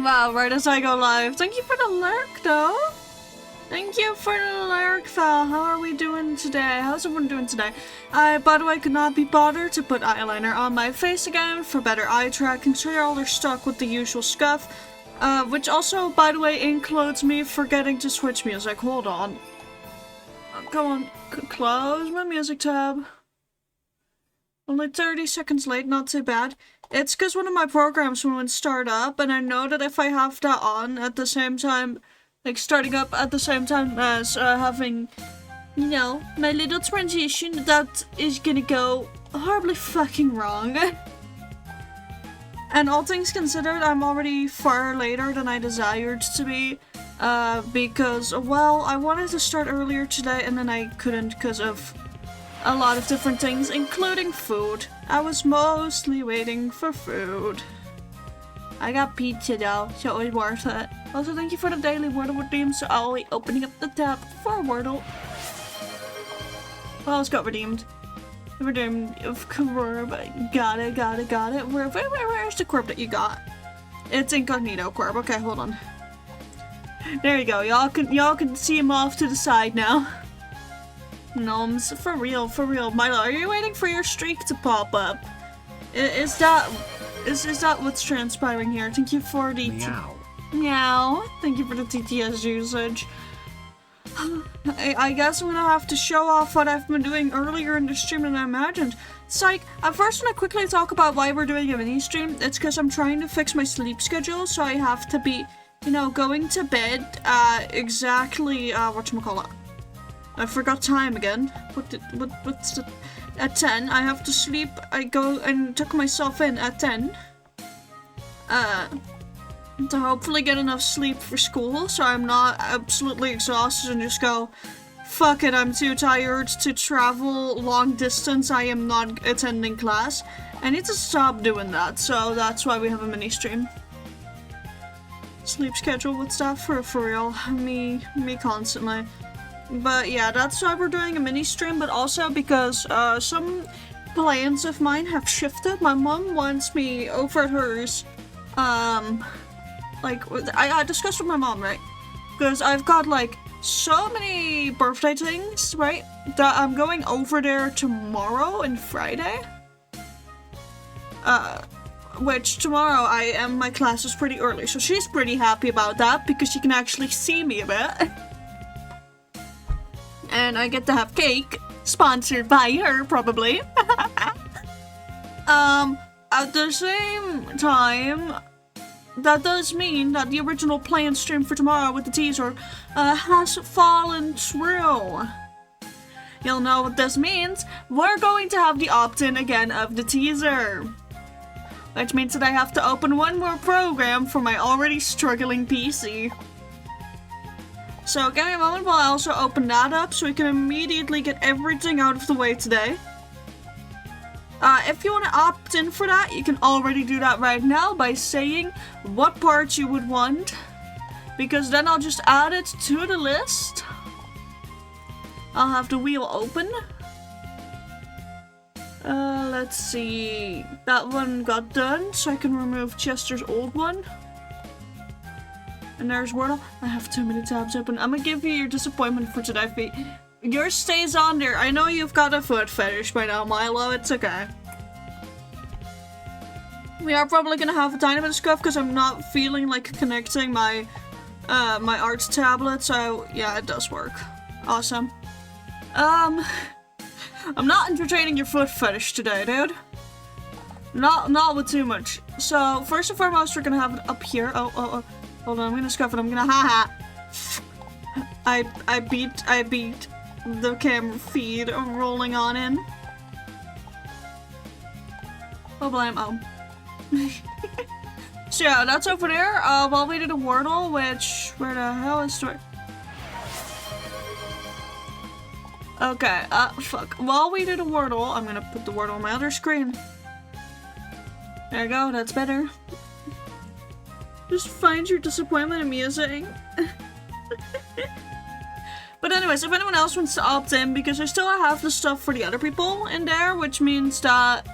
Wow, right as I go live. Thank you for the lurk, though. Thank you for the lurk, Val. How are we doing today? How's everyone doing today? I, by the way, could not be bothered to put eyeliner on my face again for better eye tracking, so you're all stuck with the usual scuff. Which also, by the way, includes me forgetting to switch music. Hold on. Come on, close my music tab. Only 30 seconds late, not too bad. It's because one of my programs won't start up, and I know that if I have that on at the same time, like starting up at the same time as having, you know, my little transition, that is gonna go horribly fucking wrong. And all things considered, I'm already far later than I desired to be, because, well, I wanted to start earlier today and then I couldn't because of a lot of different things, including food. I was mostly waiting for food. I got pizza though, so it was worth it. Also, thank you for the daily Wordle redeem, so I'll be opening up the tab for Wordle. Well, it's got redeemed. Redeemed of Corb. Got it. Where's the Corb that you got? It's incognito Corb. Okay, hold on. There you go. Y'all can see him off to the side now. Gnomes, for real. Milo, are you waiting for your streak to pop up? Is that what's transpiring here? Thank you for the Meow. Thank you for the TTS usage. I guess I'm gonna have to show off what I've been doing earlier in the stream than I imagined. Psych, I first want to quickly talk about why we're doing a mini stream. It's because I'm trying to fix my sleep schedule, so I have to be, you know, going to bed exactly, whatchamacallit. I forgot time again. What's the... At 10. I have to sleep. I go and tuck myself in at 10. To hopefully get enough sleep for school, so I'm not absolutely exhausted and just go, fuck it, I'm too tired to travel long distance, I am not attending class. I need to stop doing that, so that's why we have a mini stream. Sleep schedule with stuff, for real. Me constantly. But yeah, that's why we're doing a mini stream, but also because some plans of mine have shifted. My mom wants me over at hers, like, I discussed with my mom, right? Because I've got, like, so many birthday things, right? That I'm going over there tomorrow and Friday. Which tomorrow my class is pretty early, so she's pretty happy about that because she can actually see me a bit. And I get to have cake, sponsored by her, probably. At the same time, that does mean that the original planned stream for tomorrow with the teaser has fallen through. You'll know what this means. We're going to have the opt-in again of the teaser. Which means that I have to open one more program for my already struggling PC. So give me a moment while I also open that up so we can immediately get everything out of the way today. If you want to opt in for that, you can already do that right now by saying what parts you would want. Because then I'll just add it to the list. I'll have the wheel open. Let's see. That one got done, so I can remove Chester's old one. And there's Wordle. I have too many tabs open. I'm gonna give you your disappointment for today, Fee. Yours stays on there. I know you've got a foot fetish by now, Milo. It's okay. We are probably gonna have a tiny bit of scuff because I'm not feeling like connecting my my art tablet. So yeah, it does work. Awesome. I'm not entertaining your foot fetish today, dude. Not with too much. So first and foremost, we're gonna have it up here. Oh. Hold on, I'm gonna scuff it. I'm gonna I beat the camera feed rolling on in. Oh, blame. Oh. So yeah, that's over there. While we did a Wordle, which where the hell is it? Okay. Fuck. While we did a Wordle, I'm gonna put the Wordle on my other screen. There you go. That's better. Just find your disappointment amusing. But anyways, if anyone else wants to opt in, because I still have the stuff for the other people in there, which means that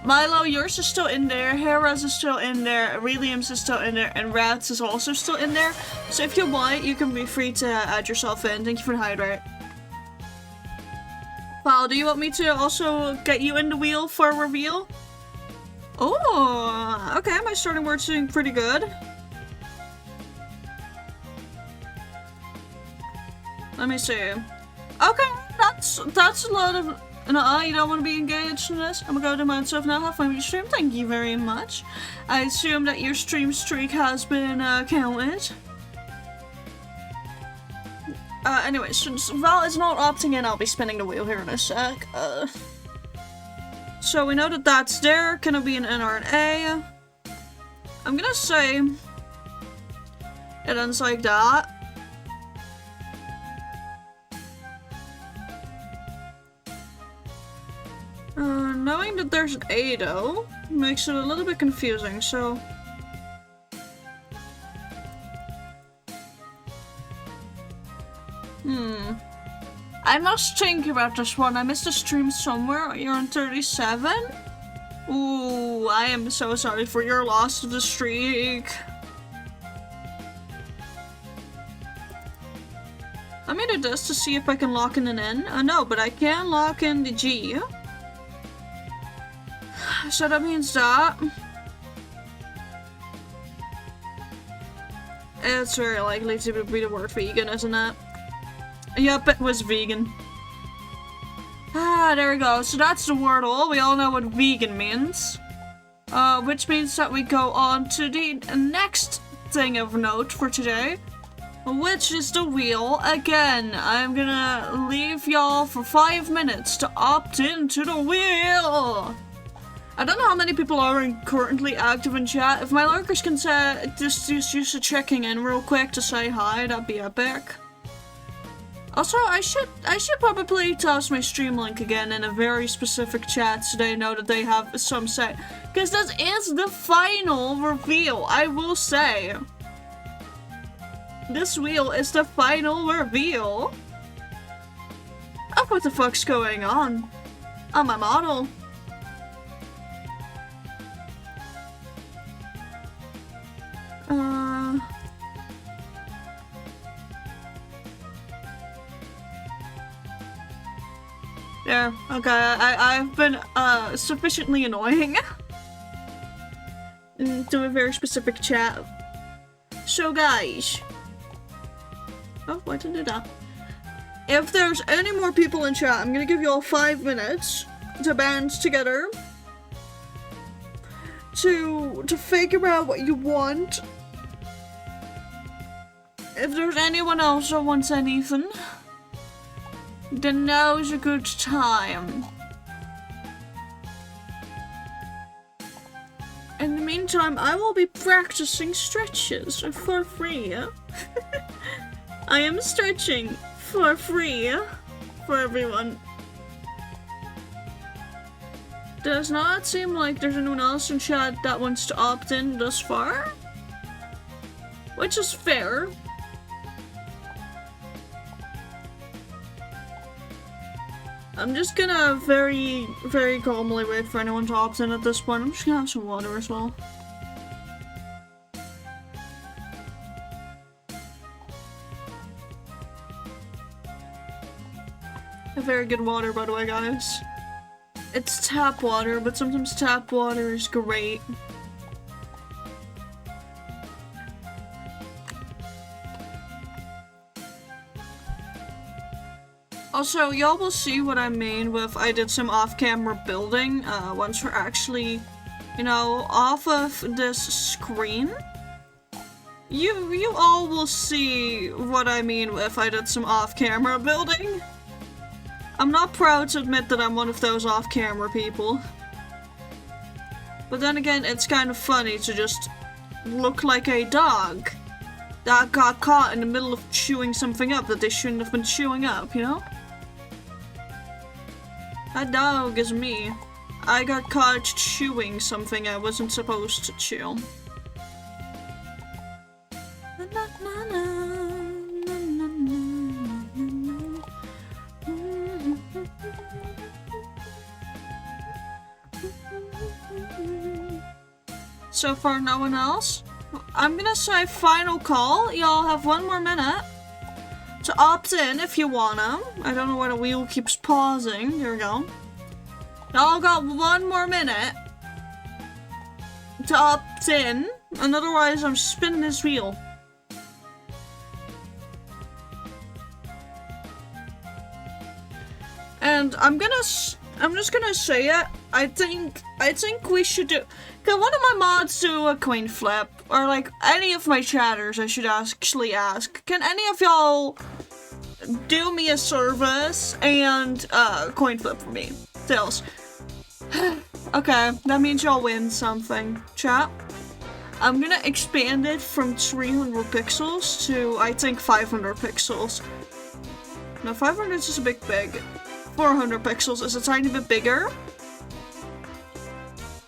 Milo, yours is still in there, Hera's is still in there, Relium's is still in there, and Rats is also still in there. So if you want, you can be free to add yourself in. Thank you for the hydrate. Wow, do you want me to also get you in the wheel for a reveal? Oh, okay, my starting word's doing pretty good. Let me see. Okay, that's a lot of... No, you don't want to be engaged in this? I'm gonna go to myself now, have fun with your stream. Thank you very much. I assume that your stream streak has been counted. Anyway, since Val is not opting in, I'll be spinning the wheel here in a sec. So we know that that's there. Can it be an N or an A? I'm gonna say it ends like that. Knowing that there's an A though, makes it a little bit confusing, so... I must think about this one. I missed a stream somewhere. You're on 37? Ooh, I am so sorry for your loss of the streak. Let me do this to see if I can lock in an N. No, but I can lock in the G. So that means that it's very likely to be the word vegan, isn't it? Yep, it was vegan. Ah, there we go. So that's the wordle. We all know what vegan means. Which means that we go on to the next thing of note for today, which is the wheel. Again, I'm gonna leave y'all for 5 minutes to opt into the wheel. I don't know how many people are currently active in chat. If my lurkers can say, just use the checking in real quick to say hi, that'd be epic. Also, I should probably toss my stream link again in a very specific chat so they know that they have some say. Because this is the final reveal, I will say. This wheel is the final reveal of what the fuck's going on my model. Yeah, okay, I've been, sufficiently annoying to a very specific chat. So guys, oh, why didn't I do that? If there's any more people in chat, I'm gonna give you all 5 minutes to band together to figure out what you want. If there's anyone else that wants anything, then now's a good time. In the meantime, I will be practicing stretches for free. I am stretching for free for everyone. Does not seem like there's anyone else in chat that wants to opt in thus far, which is fair. I'm just gonna very, very calmly wait for anyone to opt in at this point. I'm just gonna have some water as well. A very good water, by the way, guys. It's tap water, but sometimes tap water is great. Also, y'all will see what I mean with I did some off-camera building once we're actually, you know, off of this screen. You all will see what I mean with I did some off-camera building. I'm not proud to admit that I'm one of those off-camera people. But then again, it's kind of funny to just look like a dog that got caught in the middle of chewing something up that they shouldn't have been chewing up, you know? That dog is me. I got caught chewing something I wasn't supposed to chew. So far, no one else. I'm gonna say final call. Y'all have 1 more minute to opt in if you wanna. I don't know why the wheel keeps pausing. Here we go. Y'all got 1 more minute to opt in, and otherwise I'm spinning this wheel. And I'm just gonna say it. I think we should do. Can one of my mods do a coin flip, or like any of my chatters? I should actually ask. Can any of y'all do me a service and coin flip for me? Tails. Okay, that means y'all win something. Chat. I'm gonna expand it from 300 pixels to I think 500 pixels. Now 500 is just a bit big. 400 pixels is a tiny bit bigger.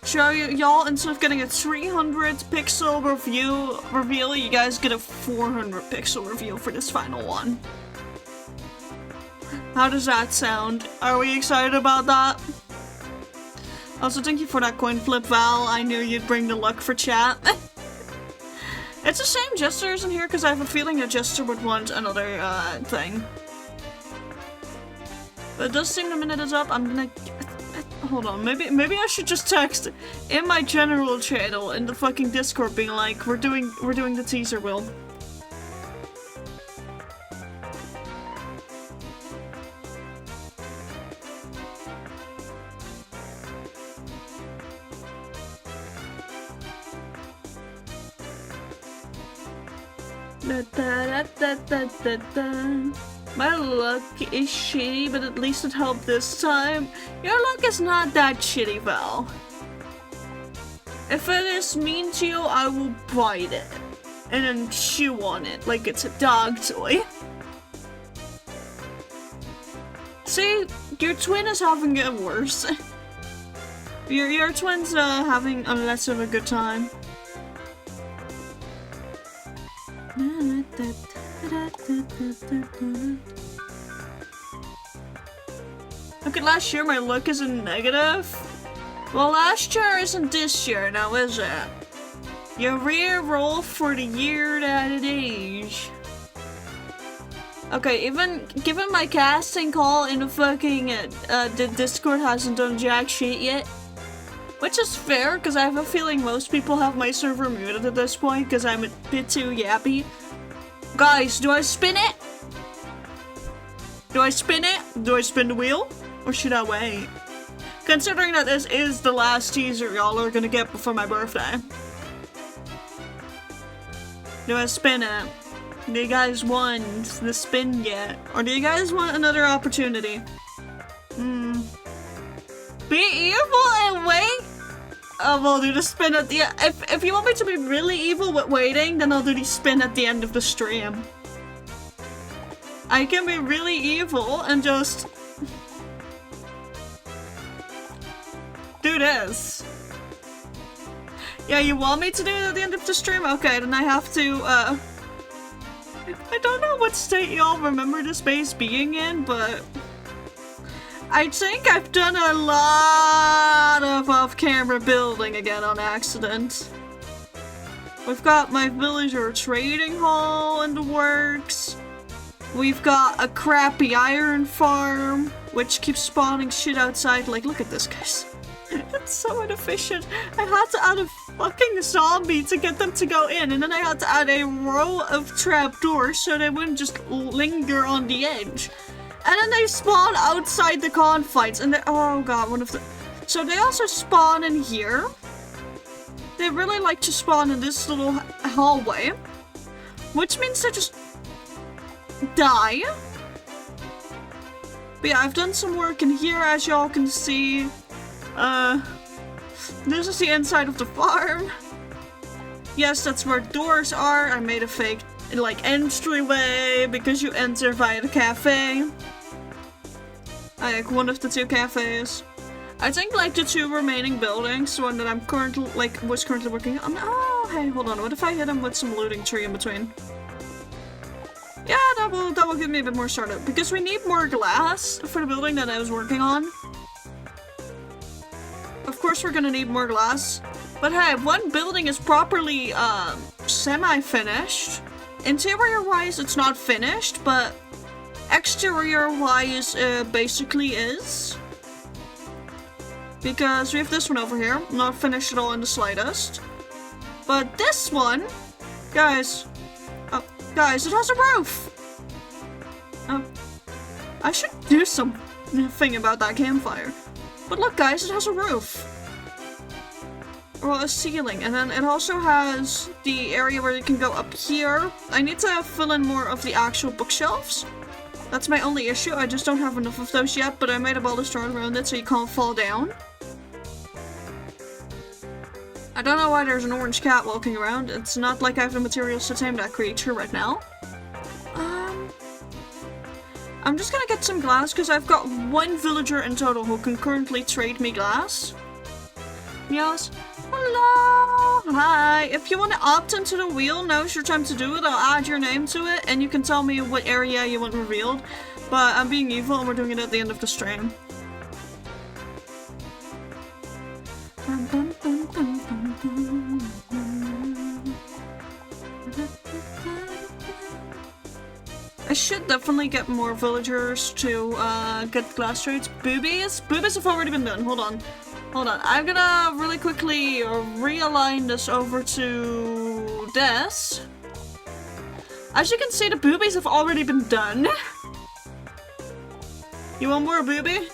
So y'all, instead of getting a 300 pixel reveal, you guys get a 400 pixel reveal for this final one. How does that sound? Are we excited about that? Also, thank you for that coin flip, Val. I knew you'd bring the luck for chat. It's the same Jester isn't here because I have a feeling that Jester would want another thing. But it does seem the minute is up. I'm gonna hold on. Maybe I should just text in my general channel in the fucking Discord, being like, we're doing the teaser, Will. My luck is shitty, but at least it helped this time. Your luck is not that shitty, Val. If it is mean to you, I will bite it. And then chew on it like it's a dog toy. See, your twin is having it worse. Your twin's having a less of a good time. Look at last year, my luck isn't negative. Well, last year isn't this year, now is it? You re-roll for the year that it is. Okay, even given my casting call in the fucking the Discord hasn't done jack shit yet. Which is fair, because I have a feeling most people have my server muted at this point, because I'm a bit too yappy. Guys, do I spin it? Do I spin it? Do I spin the wheel? Or should I wait? Considering that this is the last teaser y'all are gonna get before my birthday. Do I spin it? Do you guys want the spin yet? Or do you guys want another opportunity? Be evil and wait? We'll do the spin at the end. If you want me to be really evil with waiting, then I'll do the spin at the end of the stream. I can be really evil and just do this. Yeah, you want me to do it at the end of the stream? Okay, then I have to, I don't know what state y'all remember the space being in, but I think I've done a lot of off-camera building again on accident. We've got my villager trading hall in the works. We've got a crappy iron farm, which keeps spawning shit outside. Like, look at this, guys. It's so inefficient. I had to add a fucking zombie to get them to go in, and then I had to add a row of trapdoors so they wouldn't just linger on the edge. And then they spawn outside the confines, and they- oh god, one of the- so they also spawn in here. They really like to spawn in this little hallway, which means they just die. But yeah, I've done some work in here, as y'all can see. This is the inside of the farm. Yes, that's where doors are. I made a fake, like, entryway because you enter via the cafe. Like, one of the two cafes. I think, like, the two remaining buildings, the one that I'm currently, like, was currently working on. Oh, hey, hold on. What if I hit him with some looting tree in between? Yeah, that will give me a bit more startup, because we need more glass for the building that I was working on. Of course we're gonna need more glass. But hey, one building is properly, semi-finished. Interior-wise, it's not finished, but exterior-wise, basically is. Because we have this one over here, not finished at all in the slightest. But this one, guys, guys, it has a roof. I should do something about that campfire. But look, guys, it has a roof. Well, a ceiling, and then it also has the area where you can go up here. I need to fill in more of the actual bookshelves. That's my only issue. I just don't have enough of those yet, but I made a balustrade around it so you can't fall down. I don't know why there's an orange cat walking around. It's not like I have the materials to tame that creature right now. I'm just gonna get some glass because I've got one villager in total who can currently trade me glass. Yes. Hello! Hi! If you want to opt into the wheel, now's your time to do it. I'll add your name to it and you can tell me what area you want revealed. But I'm being evil and we're doing it at the end of the stream. I should definitely get more villagers to get glass trades. Boobies? Boobies have already been done. Hold on. Hold on. I'm gonna really quickly realign this over to this. As you can see, the boobies have already been done. You want more booby?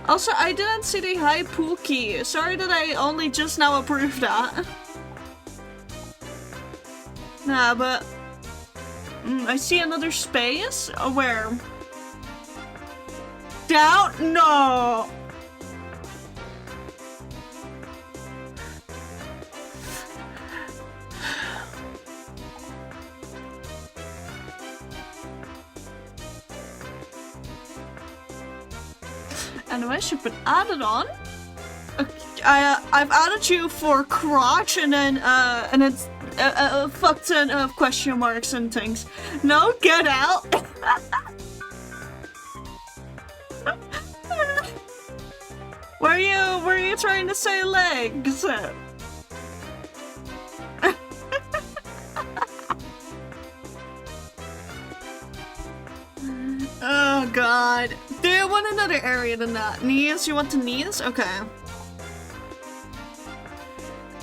Also, I didn't see the high pool key. Sorry that I only just now approved that. Nah, but I see another space. Where? Down? No. Anyway, should be added on. I've added you for crotch, and then it's a fuck ton of question marks and things. No, get out. Were you trying to say legs? Oh god. Do you want another area than that? Knees? You want the knees? Okay.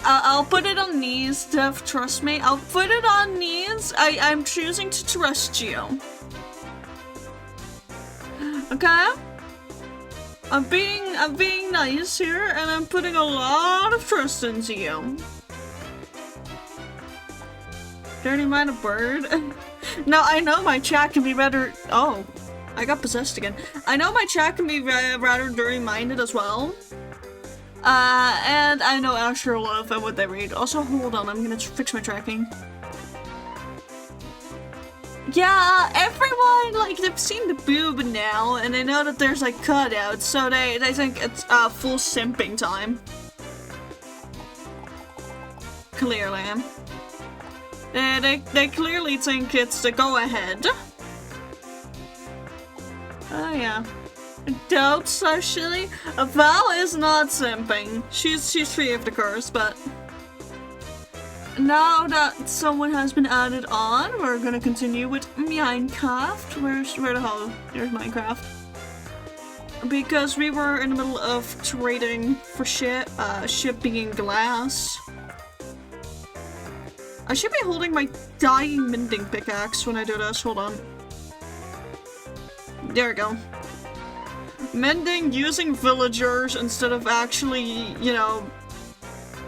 I'll put it on knees, Dev, trust me. I'll put it on knees. I'm choosing to trust you. Okay? I'm being nice here, and I'm putting a lot of trust into you. Dirty mind a bird? Now, I know my chat can be rather- oh. I got possessed again. I know my chat can be rather dirty-minded as well. And I know Asher love and what they read. Also, hold on, I'm gonna fix my tracking. Yeah, everyone, like, they've seen the boob now, and they know that there's, like, cutouts, so they think it's, full simping time. Clearly. They clearly think it's the go-ahead. Oh, yeah. Dope socially. Val is not simping. She's free of the curse, but now that someone has been added on, we're gonna continue with Minecraft. Where the hell? There's Minecraft. Because we were in the middle of trading for shit, shipping glass. I should be holding my dying mending pickaxe when I do this. Hold on. There we go. Mending using villagers instead of actually, you know,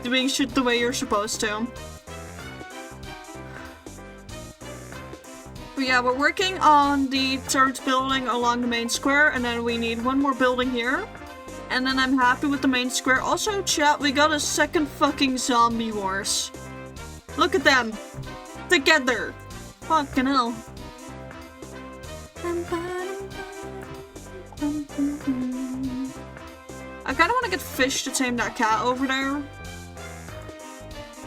doing shit the way you're supposed to. But yeah, we're working on the third building along the main square, and then we need one more building here. And then I'm happy with the main square. Also, chat, we got a second fucking zombie wars. Look at them. Together. Fucking hell. I kinda wanna get fish to tame that cat over there.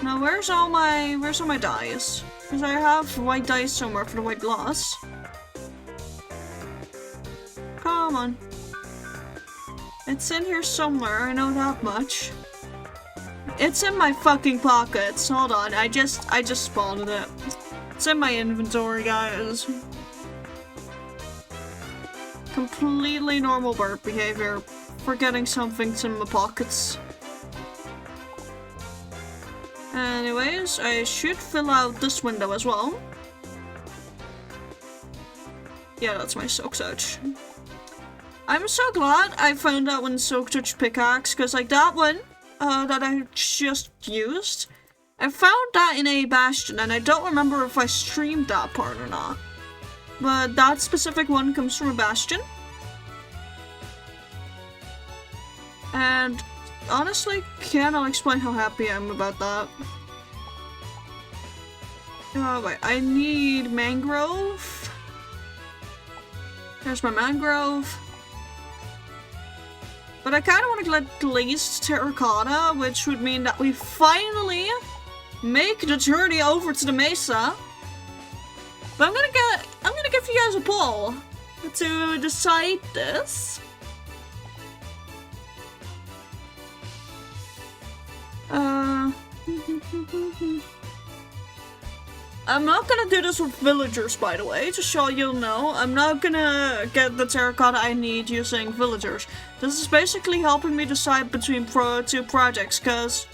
Now, where's all my dyes? Because I have white dyes somewhere for the white gloss. Come on. It's in here somewhere, I know that much. It's in my fucking pockets. Hold on, I just spotted it. It's in my inventory, guys. Completely normal bird behavior. Forgetting something's in my pockets. Anyways, I should fill out this window as well. Yeah, that's my Silk Touch. I'm so glad I found that one Silk Touch pickaxe, because like that one that I just used, I found that in a bastion, and I don't remember if I streamed that part or not. But that specific one comes from a bastion. And honestly, cannot explain how happy I am about that. Oh wait, I need mangrove. There's my mangrove. But I kind of want to get glazed terracotta, which would mean that we finally make the journey over to the mesa. But I'm gonna give you guys a poll to decide this. I'm not gonna do this with villagers, by the way, just so you'll know. I'm not gonna get the terracotta I need using villagers. This is basically helping me decide between two projects, because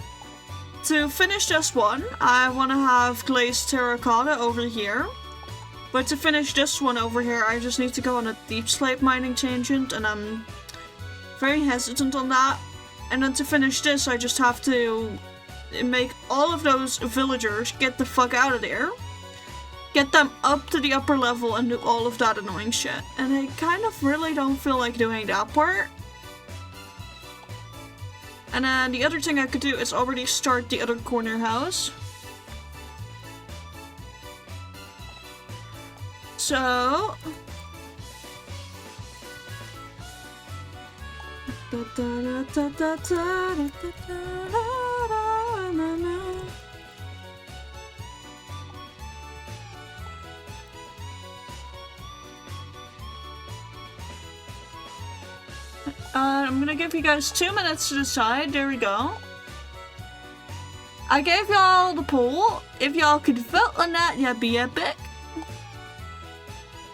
to finish this one, I want to have glazed terracotta over here. But to finish this one over here, I just need to go on a deep slate mining tangent, and I'm very hesitant on that. And then to finish this, I just have to make all of those villagers get the fuck out of there. Get them up to the upper level and do all of that annoying shit. And I kind of really don't feel like doing that part. And then the other thing I could do is already start the other corner house. So... I'm gonna give you guys 2 minutes to decide. There we go. I gave y'all the poll. If y'all could vote on that, that'd be epic.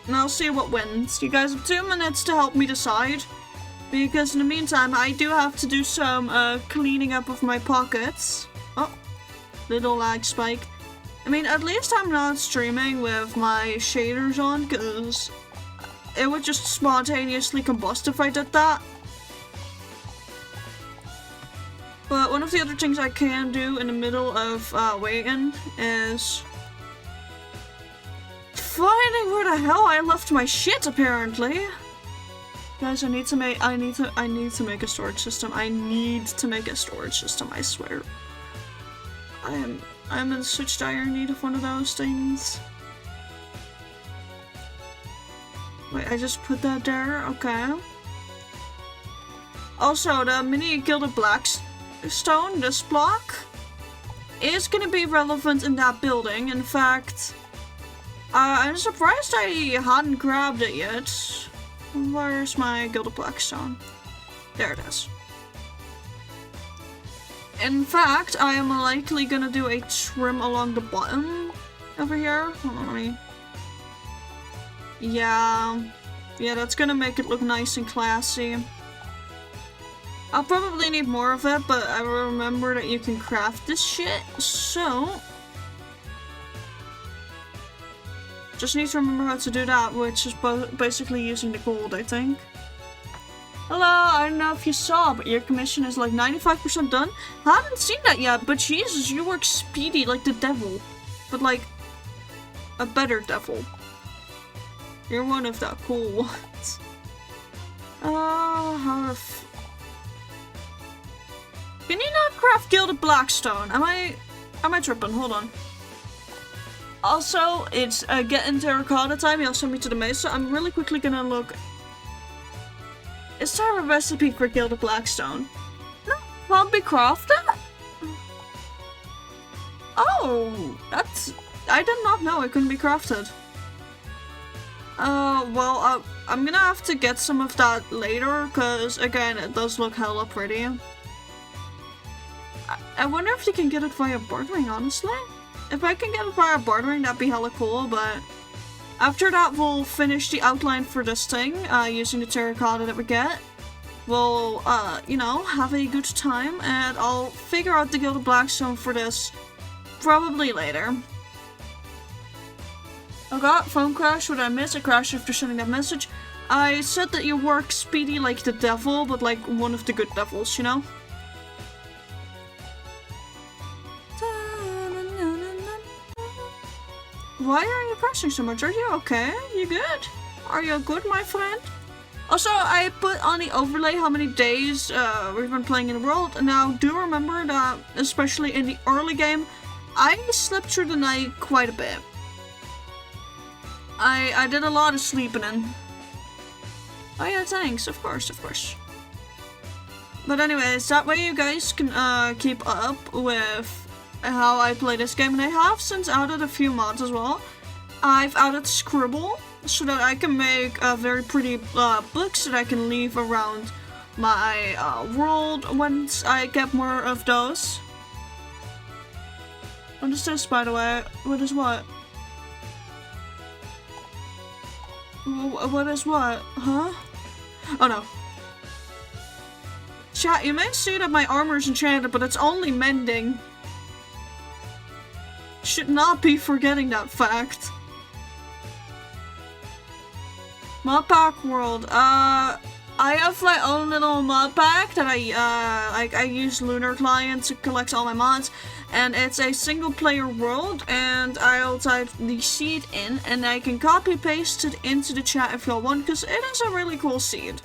And I'll see what wins. You guys have 2 minutes to help me decide. Because in the meantime, I do have to do some cleaning up of my pockets. Oh, little lag spike. I mean, at least I'm not streaming with my shaders on, because it would just spontaneously combust if I did that. But one of the other things I can do in the middle of waiting is finding where the hell I left my shit, apparently. Guys, I need to make a storage system. I need to make a storage system, I swear. I'm in such dire need of one of those things. Wait, I just put that there? Okay. Also, the mini Gilded Blackstone, this block, is gonna be relevant in that building. In fact, I'm surprised I hadn't grabbed it yet. Where's my Gilded Blackstone? There it is. In fact, I am likely gonna do a trim along the bottom over here. Hold on, let me... Yeah, that's gonna make it look nice and classy. I'll probably need more of it, but I remember that you can craft this shit, so... Just need to remember how to do that, which is basically using the gold, I think. Hello, I don't know if you saw, but your commission is like 95% done. I haven't seen that yet, but Jesus, you work speedy like the devil. But like, a better devil. You're one of the cool ones. How the Can you not craft Gilded Blackstone? Am I tripping? Hold on. Also, it's getting terracotta time. Y'all send me to the mesa. I'm really quickly gonna look. Is there a recipe for Gilded Blackstone? No, can't be crafted? Oh, that's... I did not know it couldn't be crafted. Well, I'm gonna have to get some of that later, because, again, it does look hella pretty. I wonder if you can get it via bartering, honestly. If I can get it via bartering, that'd be hella cool, but after that, we'll finish the outline for this thing, using the terracotta that we get. We'll, you know, have a good time, and I'll figure out the Gilded Blackstone for this probably later. I got phone crash. What did I miss? I crashed after sending that message. I said that you work speedy like the devil, but like one of the good devils, you know? Why are you crashing so much? Are you okay? You good? Are you good, my friend? Also, I put on the overlay how many days we've been playing in the world. Now, do remember that, especially in the early game, I slept through the night quite a bit. I did a lot of sleeping in. Oh yeah, thanks, of course, of course. But anyways, that way you guys can keep up with how I play this game, and I have since added a few mods as well. I've added scribble, so that I can make very pretty books that I can leave around my world once I get more of those. What is this, by the way? What is what? What is what? Huh? Oh no. Chat, you may see that my armor's enchanted, but it's only mending. Should not be forgetting that fact. Mod pack world. I have my own little mod pack that I use Lunar Client to collect all my mods, and it's a single player world, and I'll type the seed in, and I can copy paste it into the chat if y'all want, because it is a really cool seed.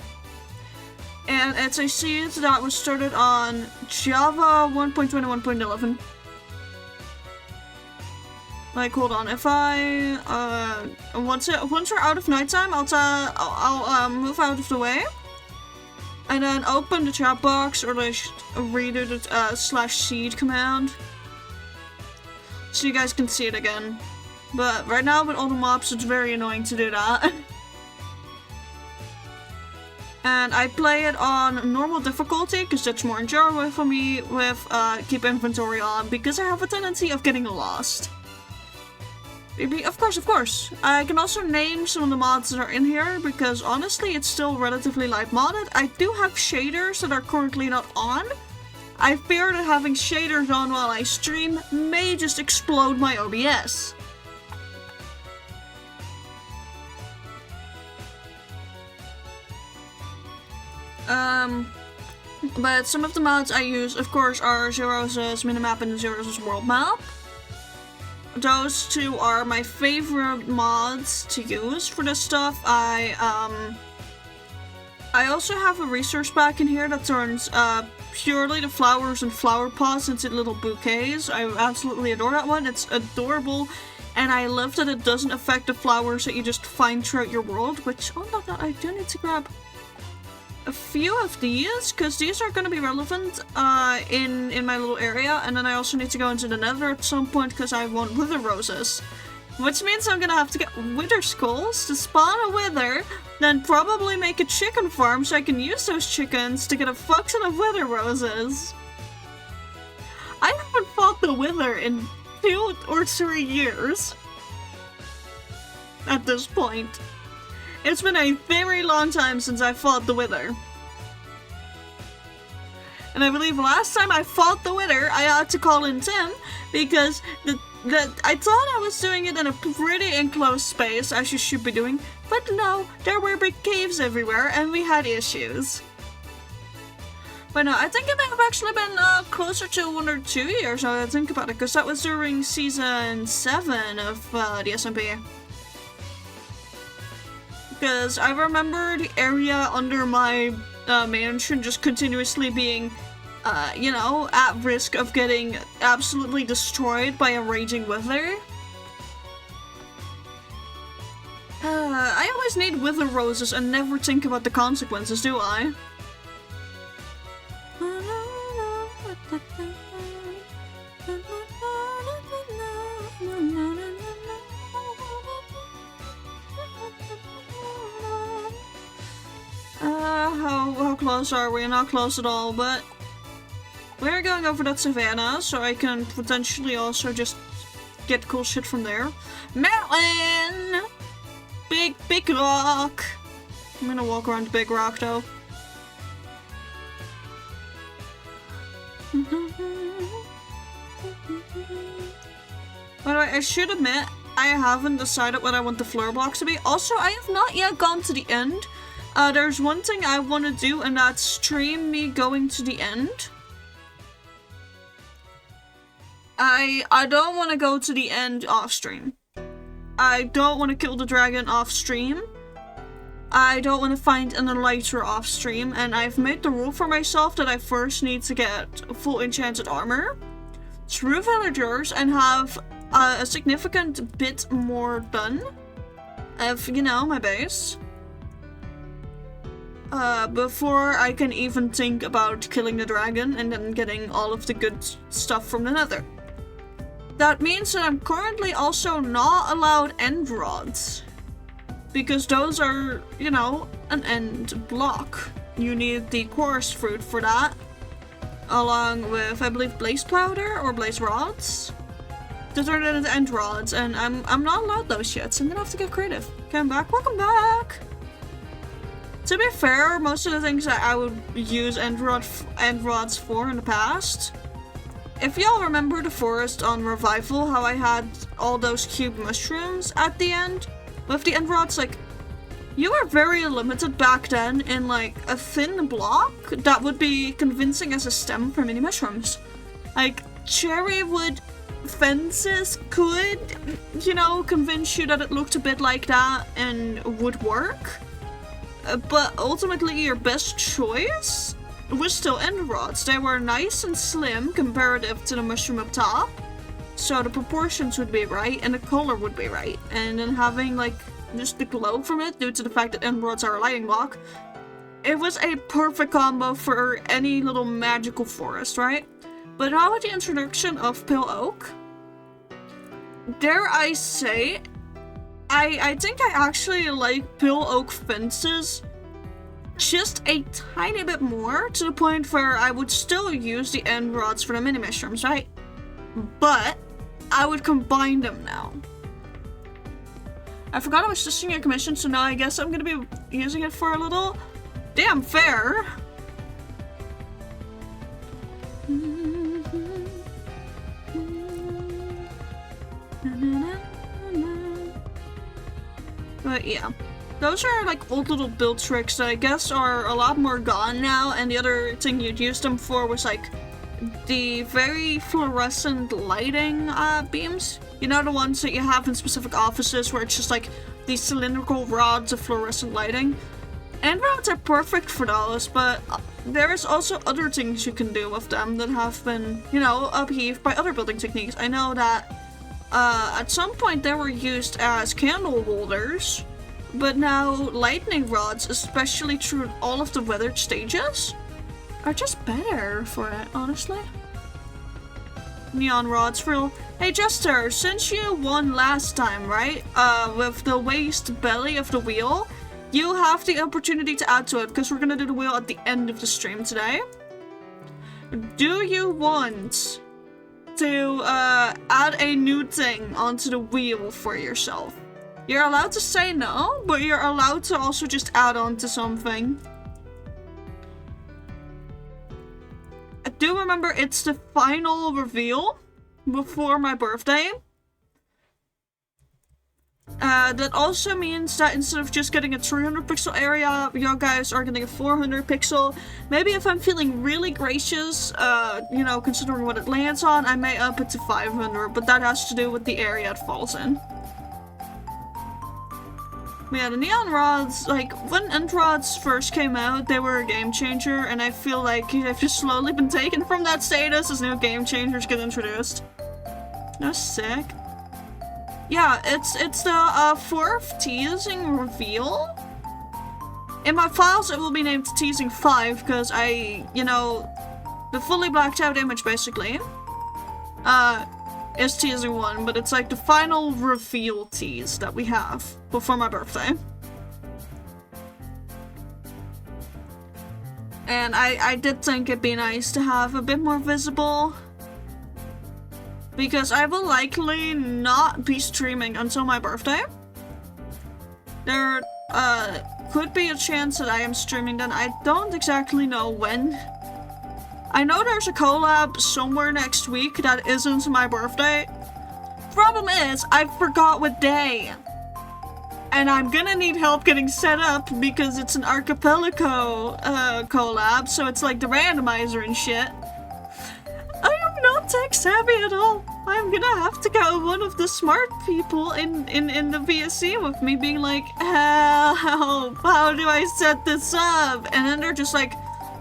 And it's a seed that was started on Java 1.21.11. Like, hold on, if I, once we're out of nighttime, I'll move out of the way, and then open the chat box, or like, redo the, /seed command, so you guys can see it again. But right now, with all the mobs, it's very annoying to do that. And I play it on normal difficulty, because that's more enjoyable for me, with, keep inventory on, because I have a tendency of getting lost. Of course. I can also name some of the mods that are in here, because honestly, it's still relatively light modded. I do have shaders that are currently not on. I fear that having shaders on while I stream may just explode my OBS. But some of the mods I use, of course, are Zero's minimap and Zero's world map. Those two are my favorite mods to use for this stuff. I also have a resource pack in here that turns purely the flowers and flower pots into little bouquets. I absolutely adore that one. It's adorable, and I love that it doesn't affect the flowers that you just find throughout your world, which, oh no, I do need to grab a few of these, because these are going to be relevant in my little area, and then I also need to go into the nether at some point because I want wither roses. Which means I'm going to have to get wither skulls to spawn a wither, then probably make a chicken farm so I can use those chickens to get a fuck ton of wither roses. I haven't fought the wither in 2 or 3 years at this point. It's been a very long time since I fought the Wither. And I believe last time I fought the Wither, I had to call in Tim, because I thought I was doing it in a pretty enclosed space, as you should be doing, but no, there were big caves everywhere, and we had issues. But no, I think it may have actually been closer to 1 or 2 years now that I think about it, because that was during Season 7 of the SMP. Because I remember the area under my mansion just continuously being, you know, at risk of getting absolutely destroyed by a raging wither. I always need wither roses and never think about the consequences, do I? how close are we? Not close at all, but we're going over that savannah, so I can potentially also just get cool shit from there. Mountain! Big rock! I'm gonna walk around the big rock, though. By the way, I should admit, I haven't decided what I want the floor blocks to be. Also, I have not yet gone to the end. There's one thing I want to do, and that's stream me going to the end. I don't want to go to the end off stream. I don't want to kill the dragon off stream. I don't want to find an elytra off stream, and I've made the rule for myself that I first need to get full enchanted armor, true villagers, and have a significant bit more done of, you know, my base. Before I can even think about killing the dragon and then getting all of the good stuff from the nether. That means that I'm currently also not allowed end rods. Because those are, you know, an end block. You need the chorus fruit for that. Along with, I believe, blaze powder or blaze rods. To turn it into end rods, and I'm not allowed those yet, so I'm gonna have to get creative. Okay, I'm back. Welcome back! To be fair, most of the things that I would use end rods for in the past. If y'all remember the forest on Revival, how I had all those cube mushrooms at the end? With the end rods, like, you were very limited back then in, like, a thin block that would be convincing as a stem for mini mushrooms. Like, cherry wood fences could, you know, convince you that it looked a bit like that and would work. But ultimately, your best choice was still end rods. They were nice and slim comparative to the mushroom up top. So the proportions would be right and the color would be right. And then having like just the glow from it due to the fact that end rods are a lighting block. It was a perfect combo for any little magical forest, right? But now with the introduction of Pale Oak, dare I say, I think I actually like Pale Oak fences just a tiny bit more, to the point where I would still use the end rods for the mini mushrooms, right? But I would combine them now. I forgot I was just doing a commission, so now I guess I'm gonna be using it for a little damn fair. But yeah, those are like old little build tricks that I guess are a lot more gone now, and the other thing you'd use them for was like the very fluorescent lighting beams. You know, the ones that you have in specific offices where it's just like these cylindrical rods of fluorescent lighting. End rods are perfect for those, but there's also other things you can do with them that have been, you know, upheaved by other building techniques. I know that at some point they were used as candle holders, but now lightning rods, especially through all of the weathered stages, are just better for it, honestly. Neon rods for real. Hey Jester, since you won last time, right? With the waist belly of the wheel, you have the opportunity to add to it, because we're gonna do the wheel at the end of the stream today. Do you want to add a new thing onto the wheel for yourself? You're allowed to say no, but you're allowed to also just add on to something. Do remember it's the final reveal before my birthday. That also means that instead of just getting a 300 pixel area, you guys are getting a 400 pixel. Maybe if I'm feeling really gracious, you know, considering what it lands on, I may up it to 500, but that has to do with the area it falls in. Yeah, the neon rods, like, when end rods first came out, they were a game changer, and I feel like they've just slowly been taken from that status as new game changers get introduced. That's sick. Yeah, it's the fourth teasing reveal. In my files, it will be named Teasing 5, because you know, the fully blacked out image, basically, is Teasing 1, but it's like the final reveal tease that we have before my birthday. And I did think it'd be nice to have a bit more visible. Because I will likely not be streaming until my birthday. There could be a chance that I am streaming then. I don't exactly know when. I know there's a collab somewhere next week that isn't my birthday. Problem is, I forgot what day. And I'm gonna need help getting set up because it's an archipelago collab, so it's like the randomizer and shit. I am not tech savvy at all. I'm gonna have to go one of the smart people in the VSC with me being like, help, how do I set this up? And then they're just like,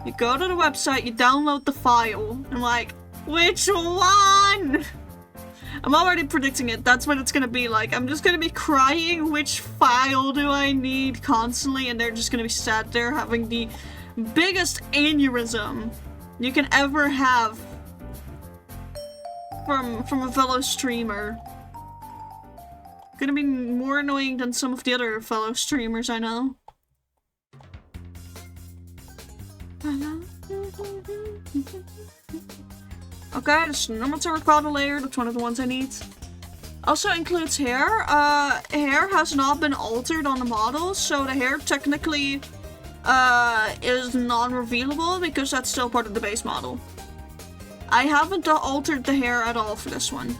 you go to the website, you download the file. I'm like, which one? I'm already predicting it. That's what it's gonna be like. I'm just gonna be crying, which file do I need constantly? And they're just gonna be sat there having the biggest aneurysm you can ever have from a fellow streamer. Gonna be more annoying than some of the other fellow streamers I know. Okay, this normal terracotta layer, that's one of the ones I need. Also includes hair. Hair has not been altered on the model, so the hair technically is non-revealable because that's still part of the base model. I haven't altered the hair at all for this one.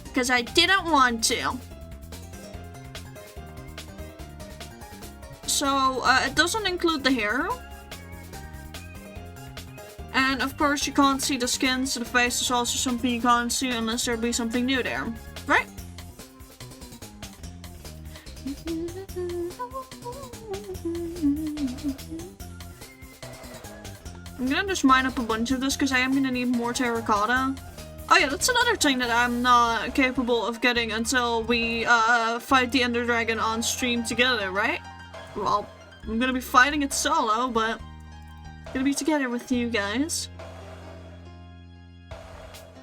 Because I didn't want to. So, it doesn't include the hair. And of course you can't see the skin, so the face is also something you can't see unless there be something new there. Right? I'm gonna just mine up a bunch of this because I am gonna need more terracotta. Oh yeah, that's another thing that I'm not capable of getting until we fight the Ender Dragon on stream together, right? Well, I'm gonna be fighting it solo, but gonna be together with you guys.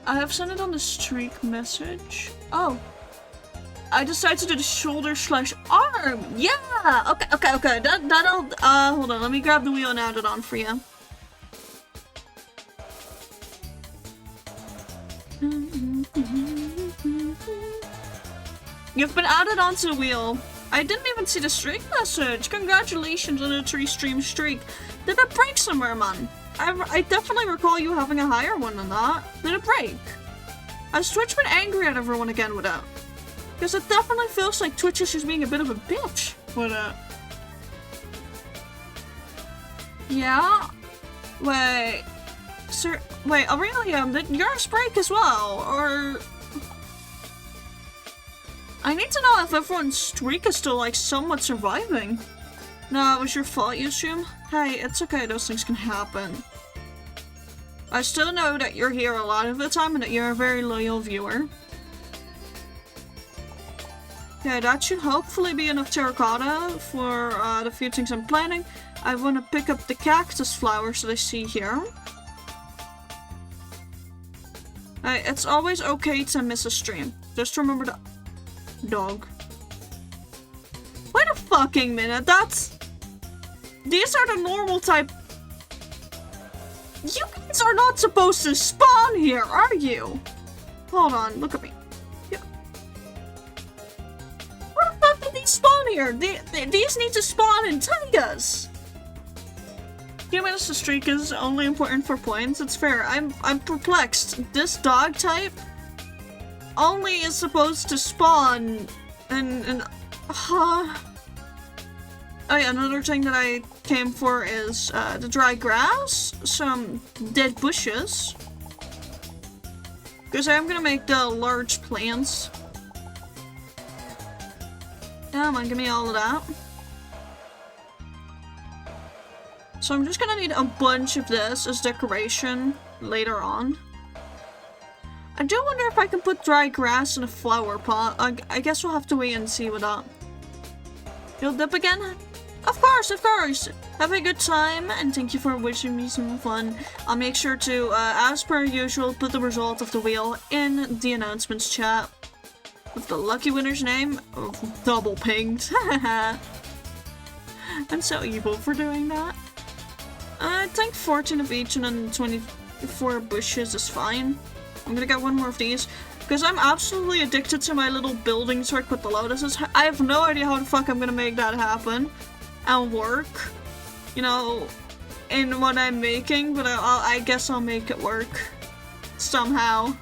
I have sent it on the streak message. Oh. I decided to do the shoulder / arm. Yeah! Okay. That'll, hold on. Let me grab the wheel and add it on for you. You've been added onto the wheel. I didn't even see the streak message. Congratulations on a 3-stream streak. Did it break somewhere, man? I definitely recall you having a higher one than that. Did it break? Has Twitch been angry at everyone again with that? Because it definitely feels like Twitch is just being a bit of a bitch with it. Yeah? Wait. Sir, wait, Aurelium, did yours break as well? Or... I need to know if everyone's streak is still, like, somewhat surviving. No, it was your fault, you assume? Hey, it's okay, those things can happen. I still know that you're here a lot of the time and that you're a very loyal viewer. Okay, that should hopefully be enough terracotta for the few things I'm planning. I want to pick up the cactus flowers that I see here. Hey, it's always okay to miss a stream. Just remember the dog. Wait a fucking minute, these are the normal type. You guys are not supposed to spawn here, are you? Hold on, look at me. Yeah. Where the fuck did these spawn here? These need to spawn in taigas. Few minutes to streak is only important for points. It's fair. I'm perplexed. This dog type only is supposed to spawn in Oh yeah, another thing that I came for is the dry grass, some dead bushes. Because I'm gonna make the large plants. Come on, give me all of that. So I'm just gonna need a bunch of this as decoration later on. I do wonder if I can put dry grass in a flower pot. I guess we'll have to wait and see with that. You'll dip again? Of course, of course! Have a good time, and thank you for wishing me some fun. I'll make sure to, as per usual, put the result of the wheel in the announcements chat. With the lucky winner's name, double pinged. I'm so evil for doing that. I think 14 of each and then 24 bushes is fine. I'm gonna get one more of these. Because I'm absolutely addicted to my little building trick with the lotuses. I have no idea how the fuck I'm gonna make that happen. And work. You know, in what I'm making, but I guess I'll make it work. Somehow.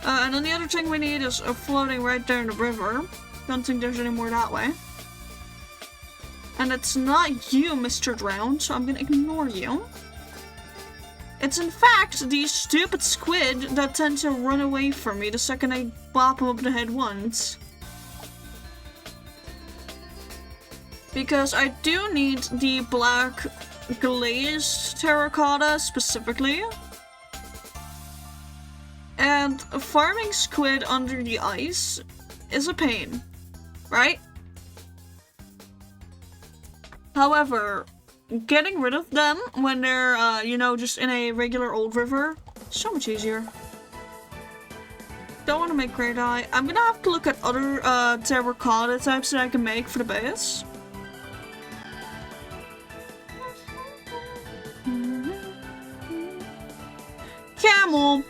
And then the other thing we need is floating right there in the river. Don't think there's any more that way. And it's not you, Mr. Drown, so I'm gonna ignore you. It's in fact these stupid squid that tend to run away from me the second I bop them up the head once. Because I do need the black glazed terracotta specifically. And farming squid under the ice is a pain, right? However, getting rid of them when they're, you know, just in a regular old river, so much easier. Don't want to make great eye. I'm gonna have to look at other terracotta types that I can make for the base. Camel!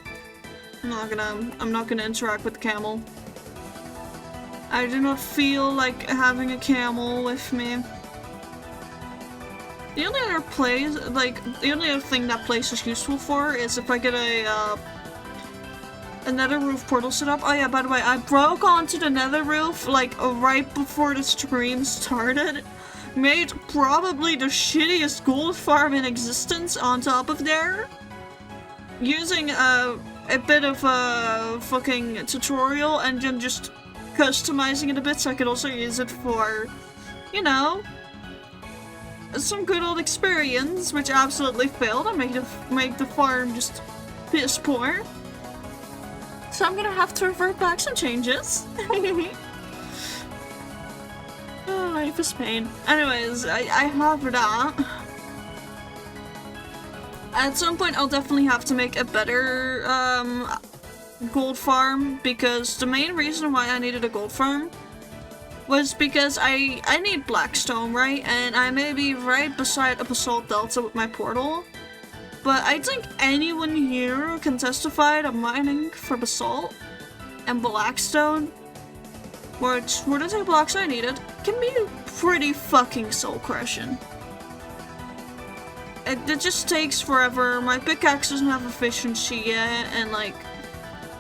I'm not gonna interact with the camel. I do not feel like having a camel with me. The only other place, like, the only other thing that place is useful for is if I get a nether roof portal set up. Oh yeah, by the way, I broke onto the nether roof, like, right before the stream started. Made probably the shittiest gold farm in existence on top of there. Using a bit of a fucking tutorial and then just customizing it a bit so I could also use it for, you know, some good old experience, which absolutely failed and make the farm just piss poor. So I'm gonna have to revert back some changes. Oh, life is pain. Anyways, I have that. At some point I'll definitely have to make a better gold farm, because the main reason why I needed a gold farm was because I need blackstone, right? And I may be right beside a basalt delta with my portal. But I think anyone here can testify that mining for basalt and blackstone, which were the two blocks I needed, can be pretty fucking soul crushing. It just takes forever. My pickaxe doesn't have efficiency yet, and like,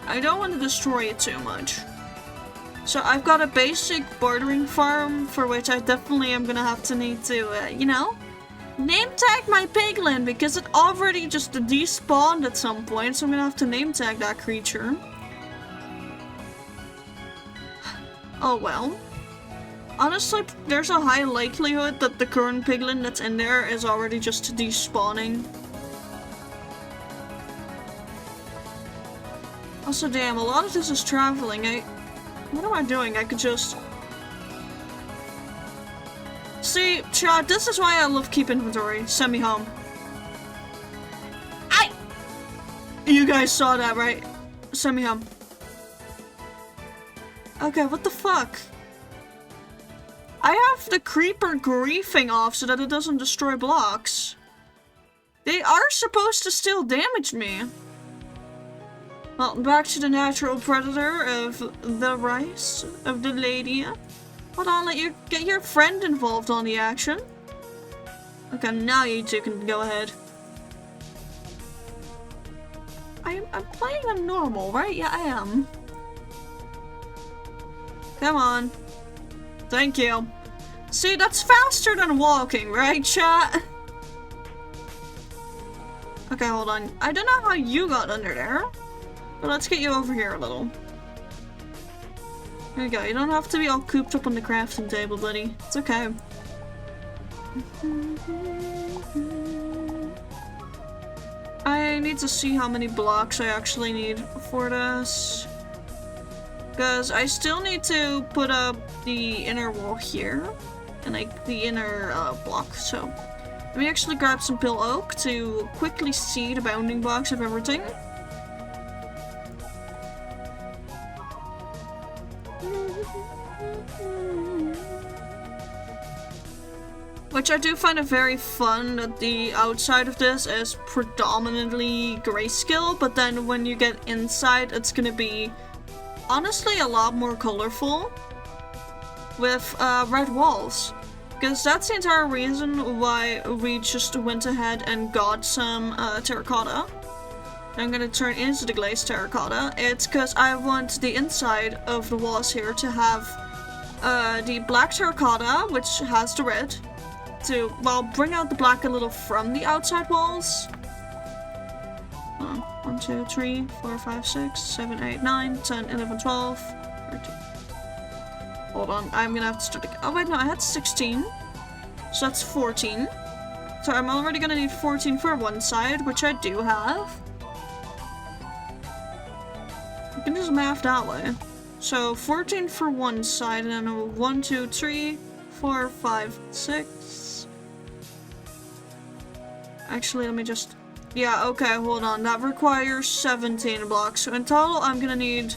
I don't want to destroy it too much. So I've got a basic bordering farm for which I definitely am gonna have to need to, you know, name tag my piglin, because it already just despawned at some point, so I'm gonna have to name tag that creature. Oh well. Honestly, there's a high likelihood that the current piglin that's in there is already just despawning. Also, damn, a lot of this is traveling. What am I doing? I could just... See, chat, this is why I love keep inventory. Send me home. You guys saw that, right? Send me home. Okay, what the fuck? I have the creeper griefing off so that it doesn't destroy blocks. They are supposed to still damage me. Well, back to the natural predator of the rice, of the lady. Hold on, let you get your friend involved on the action. Okay, now you two can go ahead. I'm playing on normal, right? Yeah, I am. Come on. Thank you. See, that's faster than walking, right, chat? Okay, hold on. I don't know how you got under there. But let's get you over here a little. There you go. You don't have to be all cooped up on the crafting table, buddy. It's okay. I need to see how many blocks I actually need for this. Because I still need to put up the inner wall here. And like the inner block. So let me actually grab some pill oak to quickly see the bounding blocks of everything. Which I do find it very fun that the outside of this is predominantly grayscale, but then when you get inside, it's gonna be honestly a lot more colorful with red walls. Because that's the entire reason why we just went ahead and got some terracotta. I'm gonna turn into the glazed terracotta. It's because I want the inside of the walls here to have the black terracotta, which has the red, to, well, bring out the black a little from the outside walls. 1, 2, 3, 4, 5, 6, 7, 8, 9, 10, 11, 12, 13. Hold on, I'm gonna have to start again. Oh wait, no, I had 16. So that's 14. So I'm already gonna need 14 for one side, which I do have. You can just math that way. So 14 for one side, and then 1, 2, 3, 4, 5, 6. Actually, let me just... Yeah, okay, hold on. That requires 17 blocks. So in total, I'm gonna need...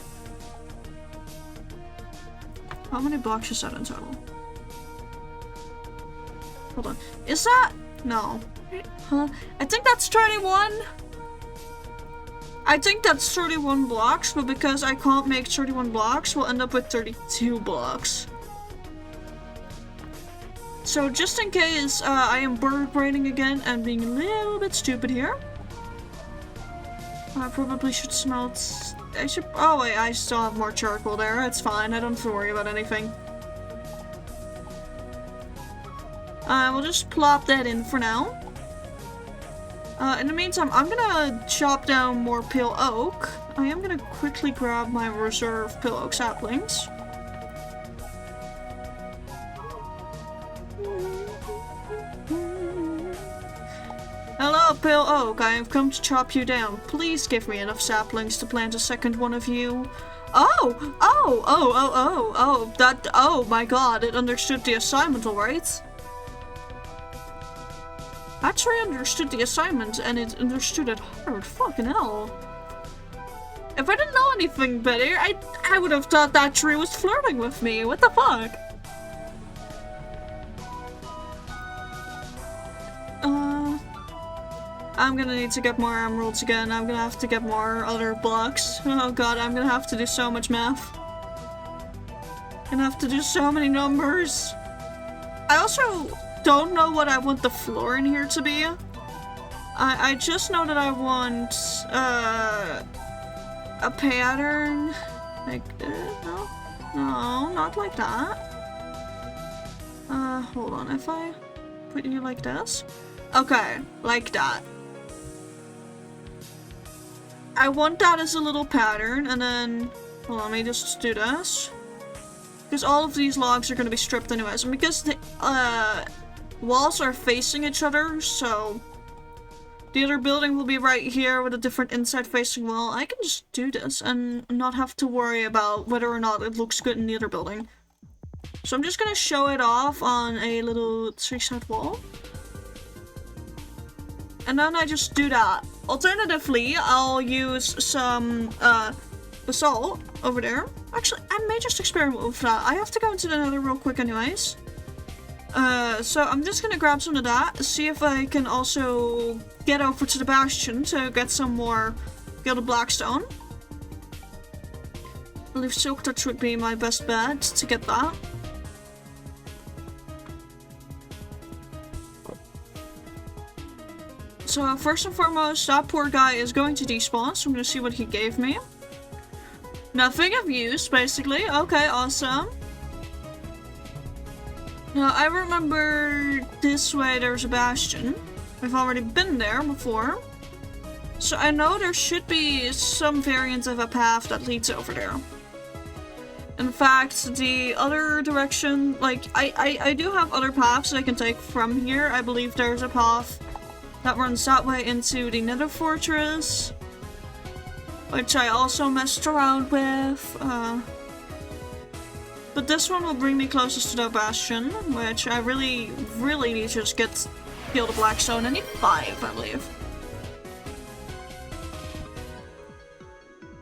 How many blocks is that in total? Hold on. Is that... No. Huh? I think that's 31. I think that's 31 blocks, but because I can't make 31 blocks, we'll end up with 32 blocks. So just in case I am bird braiding again and being a little bit stupid here. I probably should smelt... I should... Oh wait, I still have more charcoal there. It's fine. I don't have to worry about anything. We'll just plop that in for now. In the meantime, I'm gonna chop down more pale oak. I am gonna quickly grab my reserve pale oak saplings. Hello, pale oak. I have come to chop you down. Please give me enough saplings to plant a second one of you. Oh my god, it understood the assignment, alright? That tree understood the assignment, and it understood it hard. Fucking hell. If I didn't know anything better, I would have thought that tree was flirting with me. What the fuck? I'm gonna need to get more emeralds again. I'm gonna have to get more other blocks. Oh god, I'm gonna have to do so much math. Gonna have to do so many numbers. I also don't know what I want the floor in here to be. I just know that I want a pattern like this. No, not like that. Hold on, if I put you like this. Okay, like that. I want that as a little pattern, and then, hold on, let me just do this. Because all of these logs are going to be stripped anyways, and because the walls are facing each other, so the other building will be right here with a different inside facing wall. I can just do this and not have to worry about whether or not it looks good in the other building. So I'm just going to show it off on a little three-side wall. And then I just do that. Alternatively, I'll use some basalt over there. Actually, I may just experiment with that. I have to go into the nether real quick anyways. So I'm just gonna grab some of that, see if I can also get over to the bastion to get some more gilded blackstone. I believe silk touch would be my best bet to get that. So first and foremost, that poor guy is going to despawn, so I'm gonna see what he gave me. Nothing of use, basically. Okay, awesome. Now, I remember this way there's a bastion. I've already been there before. So I know there should be some variant of a path that leads over there. In fact, the other direction, like, I do have other paths I can take from here. I believe there's a path that runs that way into the Nether Fortress, which I also messed around with. But this one will bring me closest to the bastion, which I really need to just get gilded blackstone. I need 5, I believe.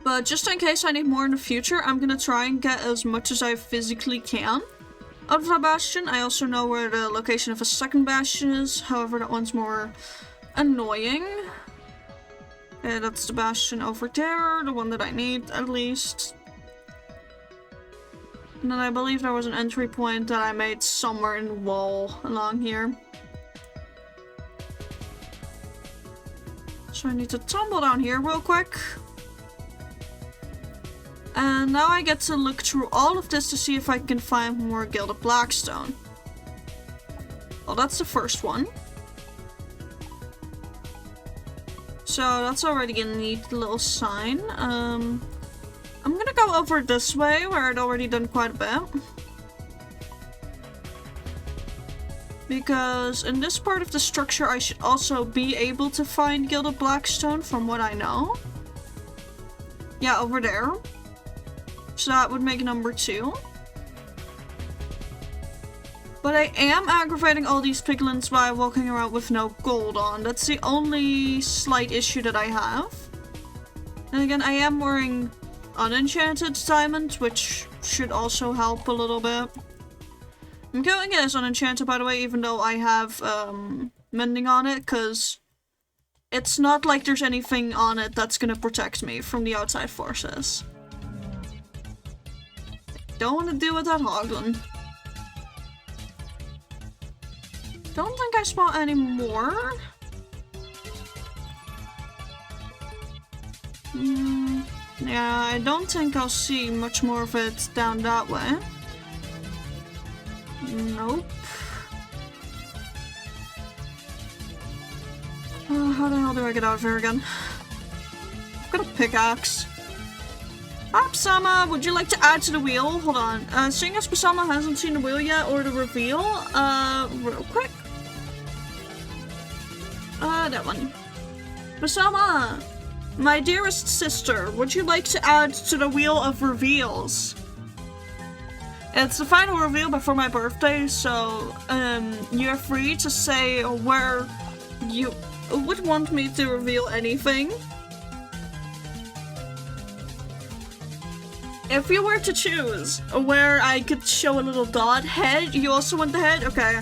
But just in case I need more in the future, I'm gonna try and get as much as I physically can. out of that bastion. I also know where the location of a second bastion is, however that one's more annoying. That's the bastion over there, the one that I need at least. And then I believe there was an entry point that I made somewhere in the wall along here. So I need to tumble down here real quick. And now I get to look through all of this to see if I can find more Gilded Blackstone. Well, that's the first one. So that's already a neat little sign. I'm gonna go over this way where I'd already done quite a bit. Because in this part of the structure I should also be able to find Gilded Blackstone from what I know. Yeah, over there. So that would make number 2. But I am aggravating all these piglins by walking around with no gold on. That's the only slight issue that I have. And again, I am wearing unenchanted diamond, which should also help a little bit. I'm counting it as unenchanted, by the way, even though I have mending on it, because it's not like there's anything on it that's gonna protect me from the outside forces. Don't want to deal with that hoglin. Don't think I spawn any more. Yeah, I don't think I'll see much more of it down that way. Nope. How the hell do I get out of here again? I've got a pickaxe. Basama, would you like to add to the wheel? Hold on. Seeing as Basama hasn't seen the wheel yet, or the reveal, real quick. That one. Basama, my dearest sister, would you like to add to the wheel of reveals? It's the final reveal before my birthday, so, you're free to say where you would want me to reveal anything. If you were to choose where I could show a little dot head, you also want the head? Okay.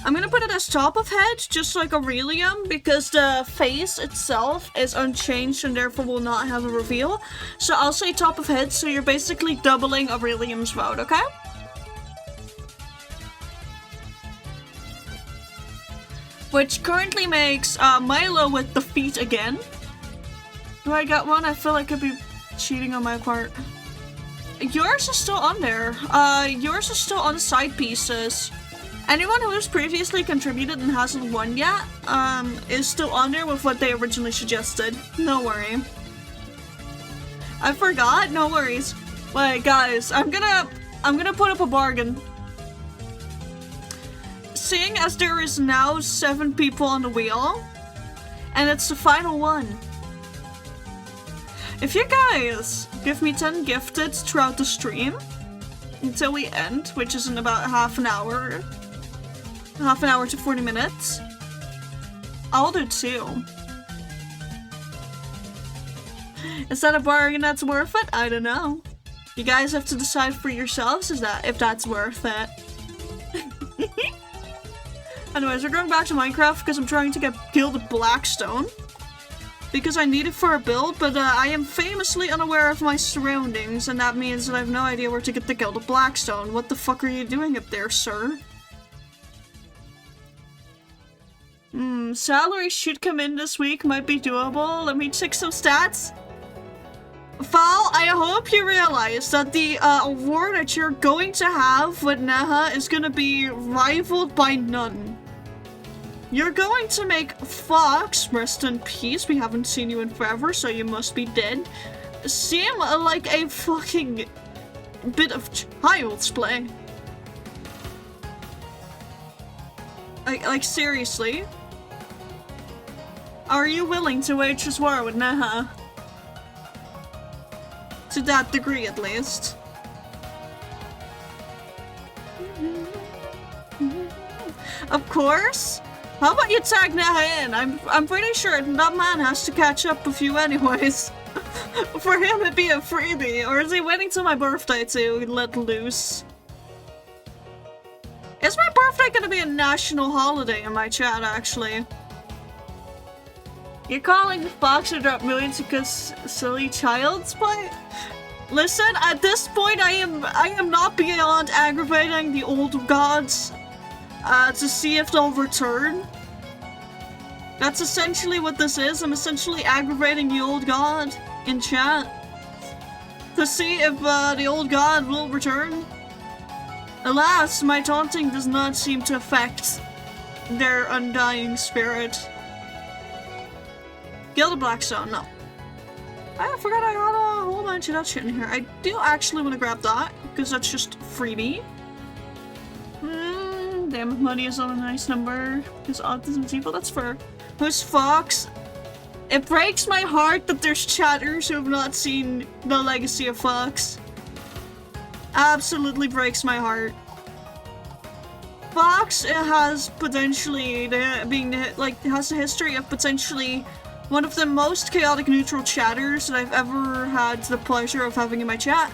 I'm gonna put it as top of head, just like Aurelium, because the face itself is unchanged and therefore will not have a reveal. So I'll say top of head, so you're basically doubling Aurelium's vote, okay? Which currently makes Milo with the feet again. Do I get one? I feel like I'd be cheating on my part. Yours is still on there. Yours is still on side pieces. Anyone who has previously contributed and hasn't won yet, is still on there with what they originally suggested. No worry. I forgot? No worries. Wait, guys, I'm gonna put up a bargain. Seeing as there is now 7 people on the wheel, and it's the final one. If you guys give me 10 gifted throughout the stream until we end, which is in about half an hour to 40 minutes, I'll do 2. Is that a bargain that's worth it? I don't know. You guys have to decide for yourselves if that's worth it. Anyways, we're going back to Minecraft because I'm trying to get Gilded Blackstone. Because I need it for a build, but I am famously unaware of my surroundings, and that means that I have no idea where to get the Gilded Blackstone. What the fuck are you doing up there, sir? Salary should come in this week, might be doable. Let me check some stats. Val, I hope you realize that the award that you're going to have with Neha is gonna be rivaled by none. You're going to make Fox, rest in peace, we haven't seen you in forever, so you must be dead, seem like a fucking bit of child's play. Like seriously? Are you willing to wage this war with Neha? To that degree, at least. Of course. How about you tag Neha in? I'm pretty sure that man has to catch up with you anyways. For him it'd be a freebie, or is he waiting till my birthday to let loose? Is my birthday gonna be a national holiday in my chat, actually? You're calling the Fox to drop millions because silly child's play? Listen, at this point, I am not beyond aggravating the old gods to see if they'll return. That's essentially what this is. I'm essentially aggravating the old god in chat to see if the old god will return. Alas, my taunting does not seem to affect their undying spirit. Guild of Blackstone, no. I forgot I got a whole bunch of that shit in here. I do actually want to grab that, because that's just freebie. Damn, money is not a nice number. Because autism's evil, that's for... Who's Fox? It breaks my heart that there's chatters who have not seen the Legacy of Fox. Absolutely breaks my heart. Fox has potentially has a history of potentially one of the most chaotic neutral chatters that I've ever had the pleasure of having in my chat.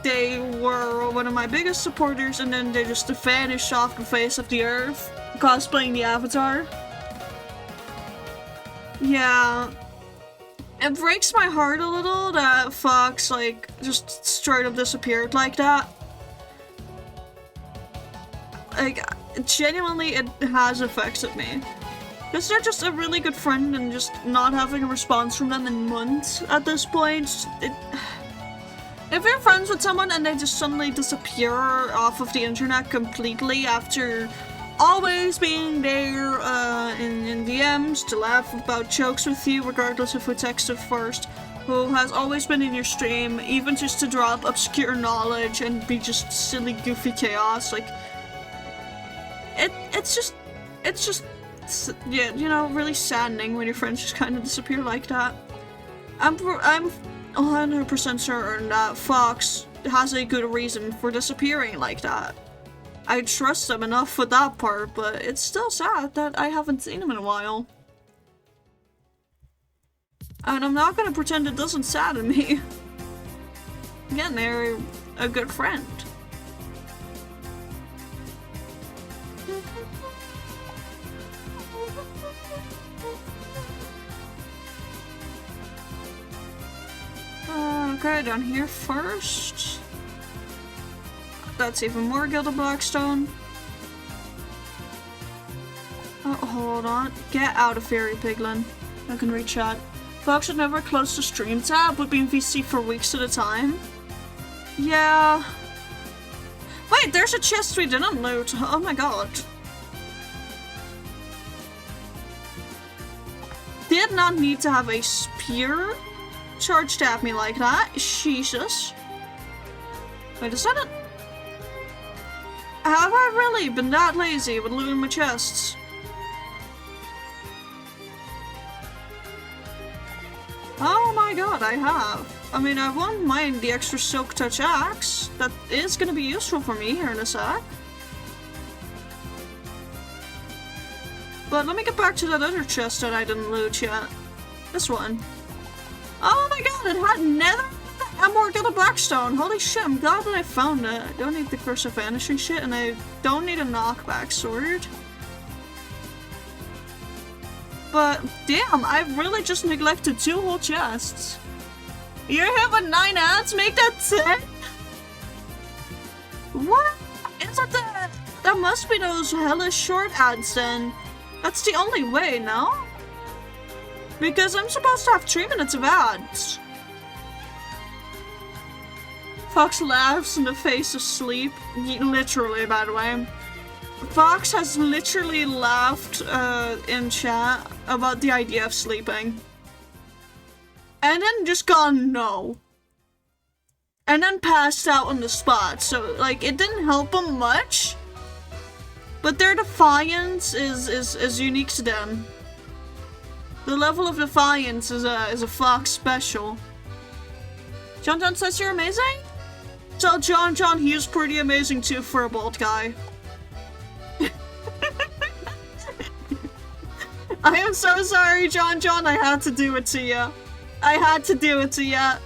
They were one of my biggest supporters, and then they just vanished off the face of the earth, cosplaying the Avatar. Yeah. It breaks my heart a little that Fox, like, just straight up disappeared like that. Like, genuinely, it has affected me. Because they're just a really good friend, and just not having a response from them in months at this point, if you're friends with someone and they just suddenly disappear off of the internet completely after always being there in DMs to laugh about jokes with you regardless of who texted first, who has always been in your stream, even just to drop obscure knowledge and be just silly goofy chaos, like, it's just, yeah, you know, really saddening when your friends just kind of disappear like that. I'm 100% certain that Fox has a good reason for disappearing like that. I trust him enough with that part, but it's still sad that I haven't seen him in a while. And I'm not gonna pretend it doesn't sadden me. Again, they're a good friend. Okay, down here first. That's even more Guild of Blackstone. Oh, hold on. Get out of Fairy Piglin. I can read chat. Fox should never close the stream tab, would be in VC for weeks at a time. Yeah. Wait, there's a chest we didn't loot. Oh my god. Did not need to have a spear charged at me like that. Jesus. Wait a second. Have I really been that lazy with looting my chests? Oh my god, I have. I mean, I won't mind the extra Silk Touch axe. That is gonna be useful for me here in a sec. But let me get back to that other chest that I didn't loot yet. This one. Oh my god, it had nether and more Guild of Blackstone. Holy shit, I'm glad that I found it. I don't need the Curse of Vanishing shit, and I don't need a knockback sword. But damn, I've really just neglected 2 whole chests. You're here with 9 ads? Make that 10? What? Is that that must be those hella short ads then. That's the only way, no? Because I'm supposed to have 3 minutes of ads. Fox laughs in the face of sleep. Literally, by the way. Fox has literally laughed in chat about the idea of sleeping. And then just gone no. And then passed out on the spot. So, like, it didn't help him much. But their defiance is unique to them. The level of defiance is a Fox special. John says you're amazing? Tell John he is pretty amazing too for a bald guy. I am so sorry, John. I had to do it to you. I had to do it to you.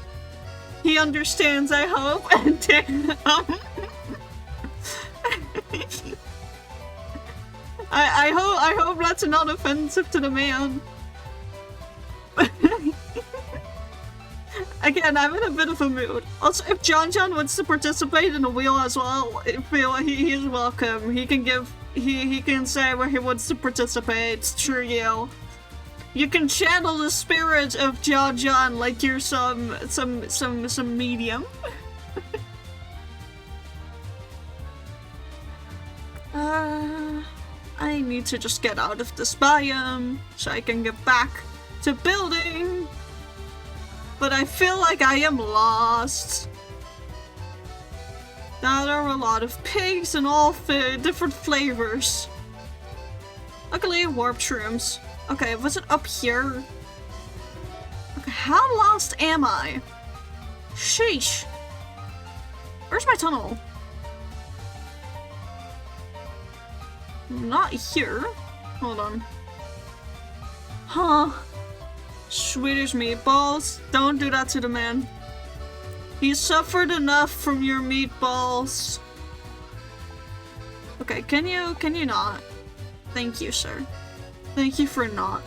He understands, I hope. And damn. I hope that's not offensive to the man. Again, I'm in a bit of a mood. Also, if John wants to participate in the wheel as well, he is welcome. He can say where he wants to participate through you. You can channel the spirit of John like you're some medium. I need to just get out of this biome so I can get back to building. But I feel like I am lost. Now there are a lot of pigs and all different flavors. Luckily, warp shrooms. Okay, was it up here? Okay, how lost am I? Sheesh. Where's my tunnel? Not here. Hold on. Huh. Swedish meatballs? Don't do that to the man. He suffered enough from your meatballs. Okay, can you not? Thank you, sir. Thank you for not.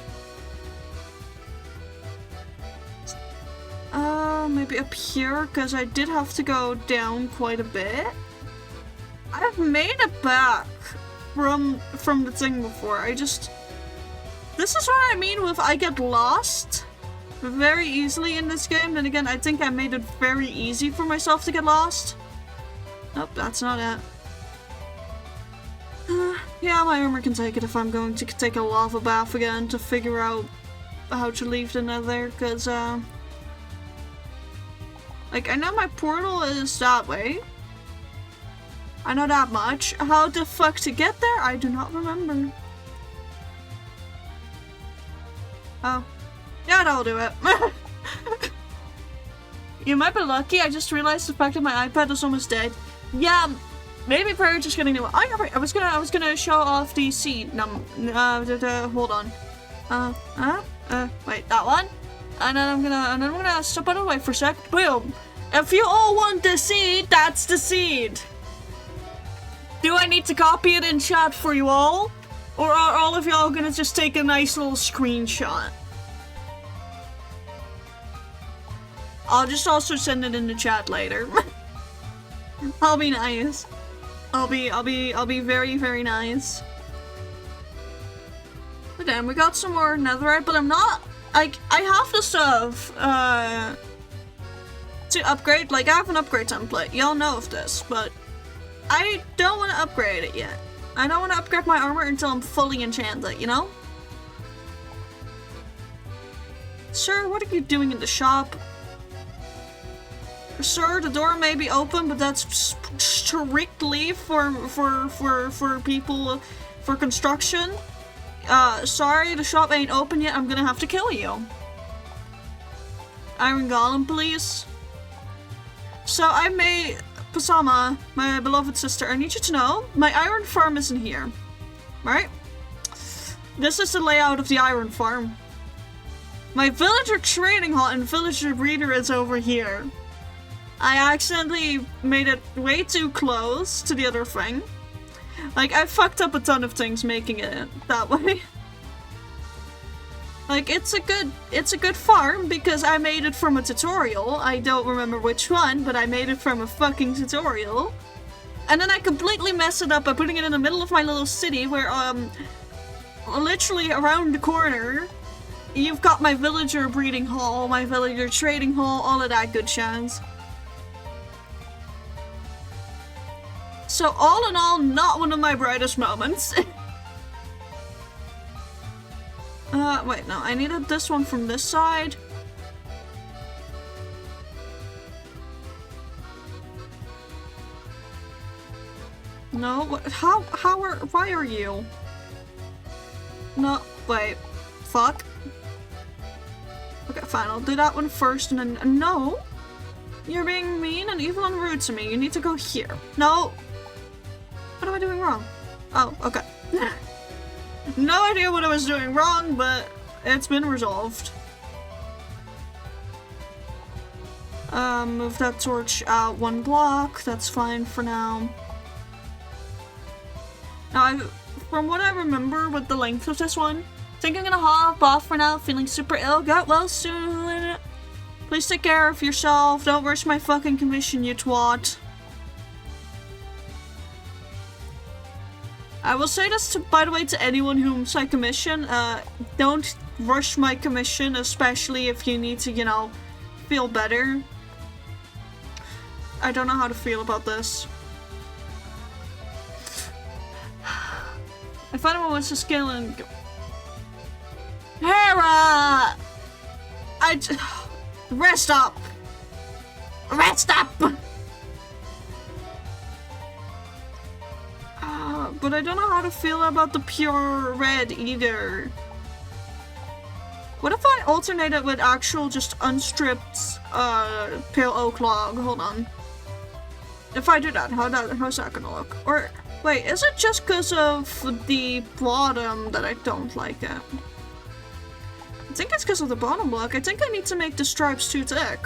Maybe up here, because I did have to go down quite a bit. I've made it back from the thing before. This is what I mean with I get lost very easily in this game. Then again, I think I made it very easy for myself to get lost. Nope, that's not it. Yeah, my armor can take it if I'm going to take a lava bath again to figure out how to leave the nether, because, like, I know my portal is that way. I know that much. How the fuck to get there? I do not remember. Oh. Yeah, that'll do it. You might be lucky. I just realized the fact that my iPad is almost dead. Yeah, maybe prior to just getting new one. Oh, yeah, right. I was gonna show off the seed. Hold on. Wait, that one. And then I'm gonna step out of the way for a sec. Boom. If you all want the seed, that's the seed. Do I need to copy it in chat for you all? Or are all of y'all gonna just take a nice little screenshot? I'll just also send it in the chat later. I'll be nice. I'll be very, very nice. But then we got some more netherite, but I'm not, like, I have the stuff, to upgrade. Like, I have an upgrade template. Y'all know of this, but I don't want to upgrade it yet. I don't want to upgrade my armor until I'm fully enchanted, you know? Sir, what are you doing in the shop? Sir, the door may be open, but that's strictly for people, for construction. Sorry, the shop ain't open yet. I'm gonna have to kill you. Iron Golem, please. So I made... Pasama, my beloved sister, I need you to know, my iron farm isn't here. Right? This is the layout of the iron farm. My villager trading hall and villager breeder is over here. I accidentally made it way too close to the other thing. Like, I fucked up a ton of things making it that way. Like, it's a good farm because I made it from a tutorial. I don't remember which one, but I made it from a fucking tutorial. And then I completely messed it up by putting it in the middle of my little city where, literally around the corner, you've got my villager breeding hall, my villager trading hall, all of that good shines. So all in all, not one of my brightest moments. Wait, no, I needed this one from this side. No, what, why are you? No, wait, fuck. Okay, fine, I'll do that one first and then, no. You're being mean and evil and rude to me. You need to go here. No. What am I doing wrong? Oh, okay. No idea what I was doing wrong, but it's been resolved. Move that torch out one block. That's fine for now. Now, I from what I remember with the length of this one. Think I'm gonna hop off for now, feeling super ill. Get well soon. Please take care of yourself. Don't rush my fucking commission, you twat. I will say this, by the way, to anyone whom's I commission. Don't rush my commission, especially if you need to, you know, feel better. I don't know how to feel about this. If anyone wants to skill and go. Hera! Rest up! Rest up! But I don't know how to feel about the pure red either. What if I alternate it with actual just unstripped pale oak log? Hold on. If I do that, how's that gonna look? Or wait, is it just because of the bottom that I don't like it? I think it's because of the bottom look. I think I need to make the stripes too thick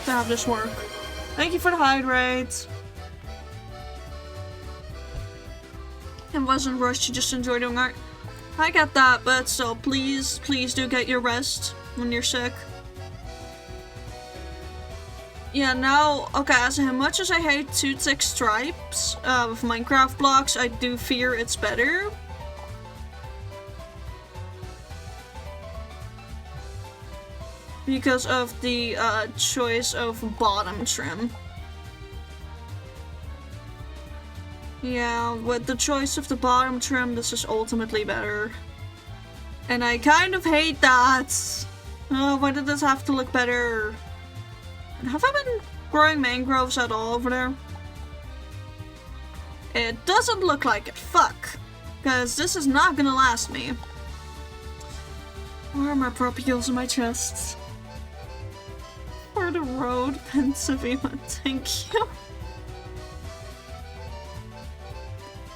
to have this work. Thank you for the hydrate. It wasn't rushed, you just enjoy doing art. I get that, but still, please do get your rest when you're sick. Yeah, now, okay, as much as I hate too thick stripes with Minecraft blocks, I do fear it's better. Because of the choice of bottom trim. Yeah, with the choice of the bottom trim, this is ultimately better. And I kind of hate that. Oh, why did this have to look better? Have I been growing mangroves at all over there? It doesn't look like it. Fuck. Because this is not gonna last me. Where are my propules in my chests? For the road, Pennsylvania. Thank you.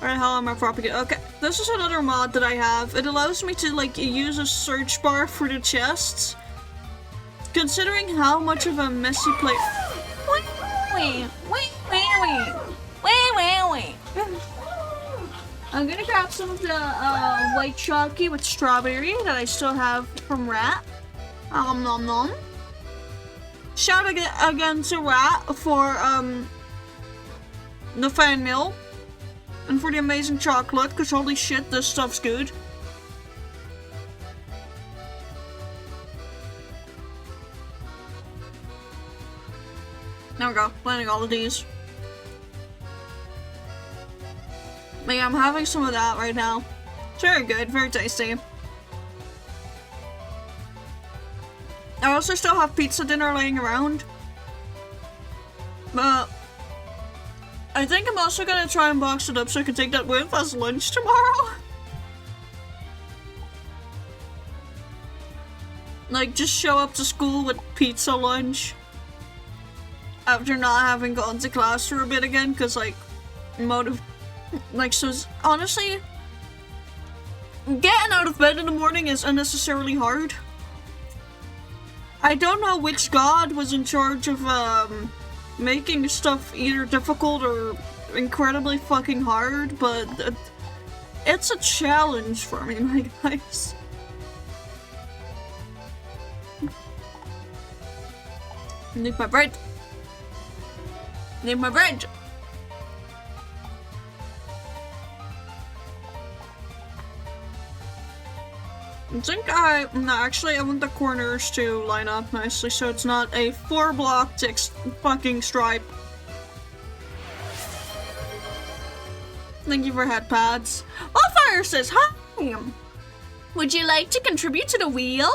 Alright, how am I propagating? Okay, this is another mod that I have. It allows me to, like, use a search bar for the chests. Considering how much of a messy place. I'm gonna grab some of the white chalky with strawberry that I still have from Rat. Nom nom. Shout again to Rat for the fan mail. And for the amazing chocolate, because holy shit, this stuff's good. There we go, planting all of these. But yeah, I'm having some of that right now. It's very good, very tasty. I also still have pizza dinner laying around. But I think I'm also gonna try and box it up so I can take that with as lunch tomorrow. Like, just show up to school with pizza lunch. After not having gone to class for a bit again, because, like, so honestly, getting out of bed in the morning is unnecessarily hard. I don't know which god was in charge of, making stuff either difficult or incredibly fucking hard, but it's a challenge for me, my guys. Need my bread. Need my bread. I want the corners to line up nicely so it's not a 4-block fucking stripe. Thank you for head pads. Wildfire says hi! Would you like to contribute to the wheel?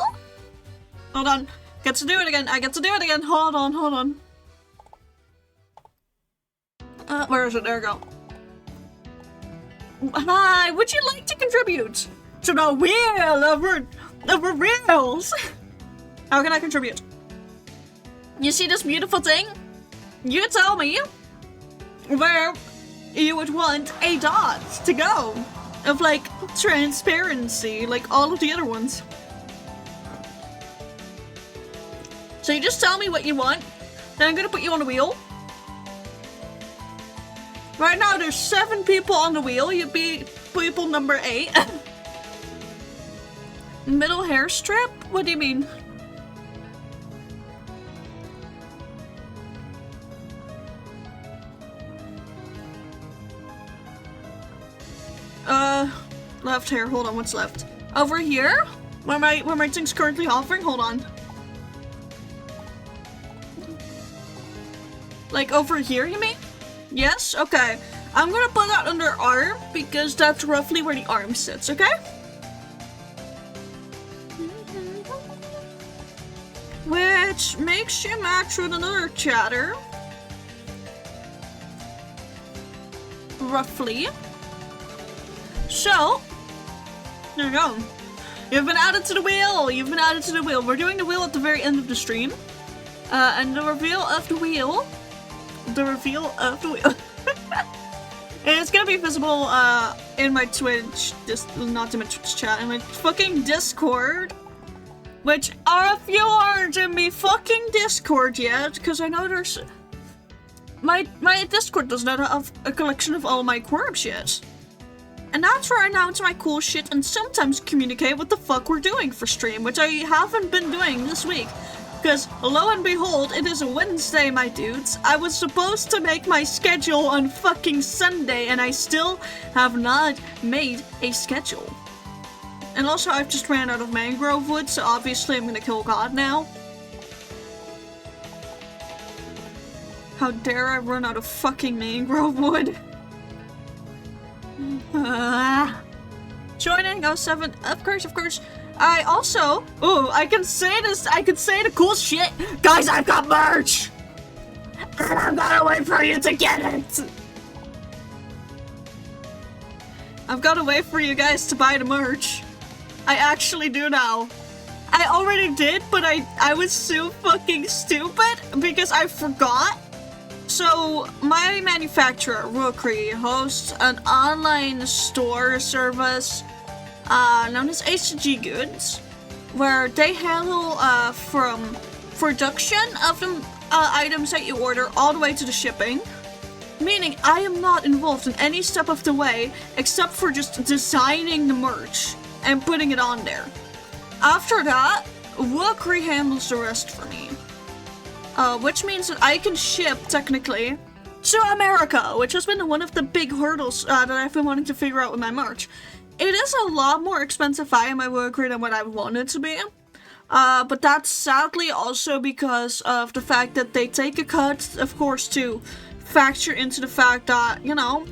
Hold on. Get to do it again. I get to do it again. Hold on. Where is it? There we go. Hi, would you like to contribute to the wheel of reels? How can I contribute? You see this beautiful thing? You tell me where you would want a dot to go of, like, transparency, like all of the other ones. So you just tell me what you want, then I'm gonna put you on the wheel. Right now there's 7 people on the wheel. You'd be people number 8. Middle hair strip? What do you mean? Left hair. Hold on, what's left? Over here? Where my thing's currently hovering? Hold on. Like over here, you mean? Yes? Okay. I'm gonna put that under arm because that's roughly where the arm sits, okay? Which makes you match with another chatter. Roughly. So, there you go. You've been added to the wheel! You've been added to the wheel. We're doing the wheel at the very end of the stream. And the reveal of the wheel... it's gonna be visible, in my Twitch, not in my Twitch chat, in my fucking Discord. Which, if you aren't in my fucking Discord yet, because I know there's... My Discord does not have a collection of all my quirks yet. And that's where I announce my cool shit and sometimes communicate what the fuck we're doing for stream, which I haven't been doing this week. Because, lo and behold, it is a Wednesday, my dudes. I was supposed to make my schedule on fucking Sunday, and I still have not made a schedule. And also, I've just ran out of mangrove wood, so obviously I'm gonna kill God now. How dare I run out of fucking mangrove wood? Joining 07, of course. I also, I can say the cool shit. Guys, I've got merch! And I'm gonna wait for you to get it! I've got to wait for you guys to buy the merch. I actually do now. I already did, but I was so fucking stupid because I forgot. So, my manufacturer, Rookery, hosts an online store service known as HG Goods, where they handle from production of the items that you order all the way to the shipping. Meaning, I am not involved in any step of the way except for just designing the merch and putting it on there. After that, Rookery handles the rest for me. Which means that I can ship, technically, to America, which has been one of the big hurdles that I've been wanting to figure out with my merch. It is a lot more expensive via my Rookery than what I want it to be. But that's sadly also because of the fact that they take a cut, of course, to factor into the fact that, you know,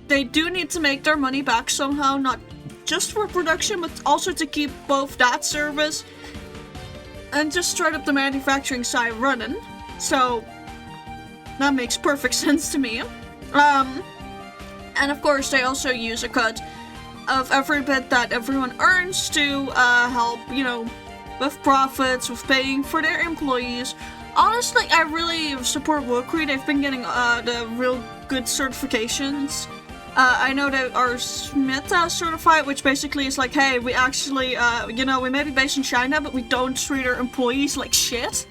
they do need to make their money back somehow, not just for production, but also to keep both that service and just straight up the manufacturing side running. So that makes perfect sense to me. And of course they also use a cut of every bit that everyone earns to help, you know, with profits, with paying for their employees. Honestly, I really support Rookery. They've been getting the real good certifications. I know they are Smith certified, which basically is like, hey, we actually, you know, we may be based in China, but we don't treat our employees like shit.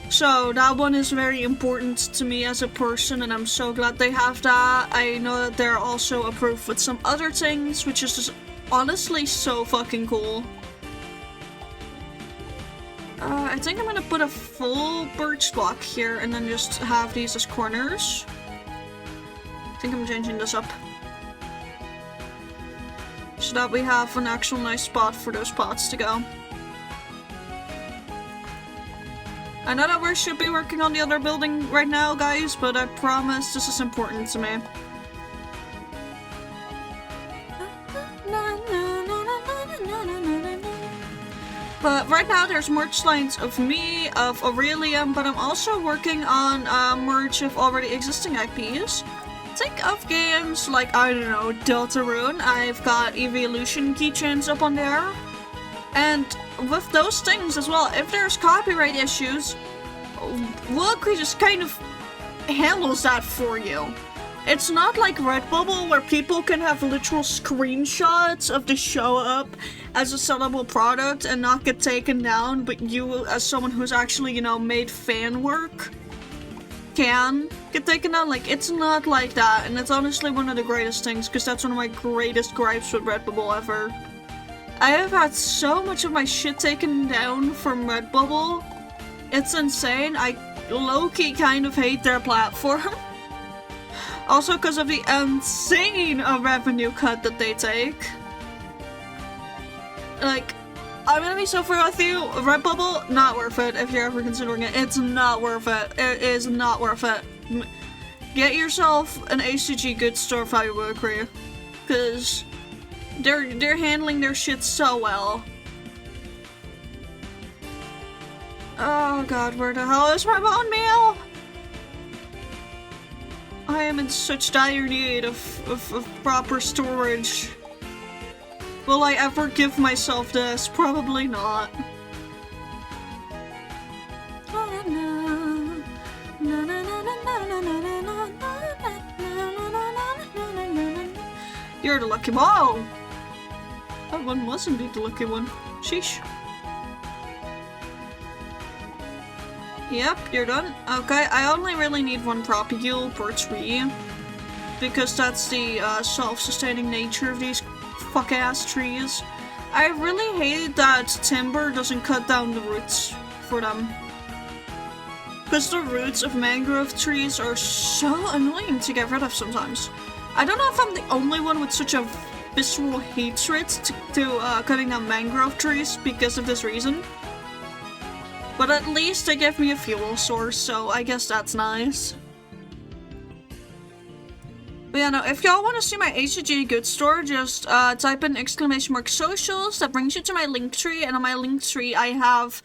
So that one is very important to me as a person, and I'm so glad they have that. I know that they're also approved with some other things, which is just honestly so fucking cool. I think I'm gonna put a full birch block here and then just have these as corners. I think I'm changing this up so that we have an actual nice spot for those pots to go. I know that we should be working on the other building right now, guys, but I promise this is important to me. But right now there's merch lines of me, of Aurelium, but I'm also working on merch of already existing IPs. Think of games like, I don't know, Deltarune. I've got Evolution keychains up on there. And with those things as well, if there's copyright issues, Rookery just kind of handles that for you. It's not like Redbubble where people can have literal screenshots of the show up as a sellable product and not get taken down, but you, as someone who's actually, you know, made fan work, can get taken down. Like, it's not like that, and it's honestly one of the greatest things, because that's one of my greatest gripes with Redbubble ever. I have had so much of my shit taken down from Redbubble. It's insane. I low-key kind of hate their platform. Also because of the insane revenue cut that they take. Like, I'm gonna be so fair with you, Redbubble, not worth it if you're ever considering it. It's not worth it. It is not worth it. Get yourself an HCG good store if I would agree. Because they're handling their shit so well. Oh god, where the hell is my bone meal? I am in such dire need of proper storage. Will I ever give myself this? Probably not. You're the lucky one. Oh! That one was indeed the lucky one. Sheesh. Yep, you're done. Okay, I only really need one propagule per tree. Because that's the self-sustaining nature of these fuck-ass trees. I really hate that timber doesn't cut down the roots for them. Because the roots of mangrove trees are so annoying to get rid of sometimes. I don't know if I'm the only one with such a visceral hatred to cutting down mangrove trees because of this reason. But at least they give me a fuel source, so I guess that's nice. But yeah, no, if y'all want to see my HCG goods store, just type in !socials. That brings you to my link tree, and on my link tree I have,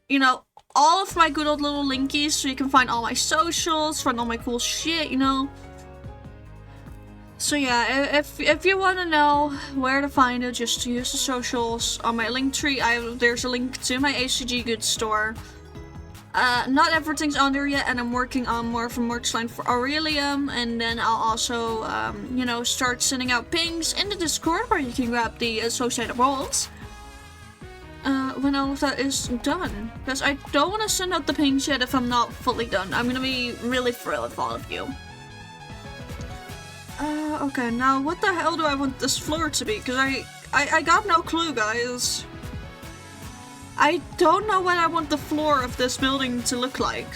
you know, all of my good old little linkies, so you can find all my socials, find all my cool shit, you know. So yeah, if you want to know where to find it, just use the socials. On my link tree, there's a link to my HCG goods store. Not everything's on there yet, and I'm working on more of a merch line for Aurelium, and then I'll also, you know, start sending out pings in the Discord where you can grab the associated roles. When all of that is done. Because I don't want to send out the pings yet if I'm not fully done. I'm gonna be really thrilled with all of you. Okay, now what the hell do I want this floor to be? Because I got no clue, guys. I don't know what I want the floor of this building to look like.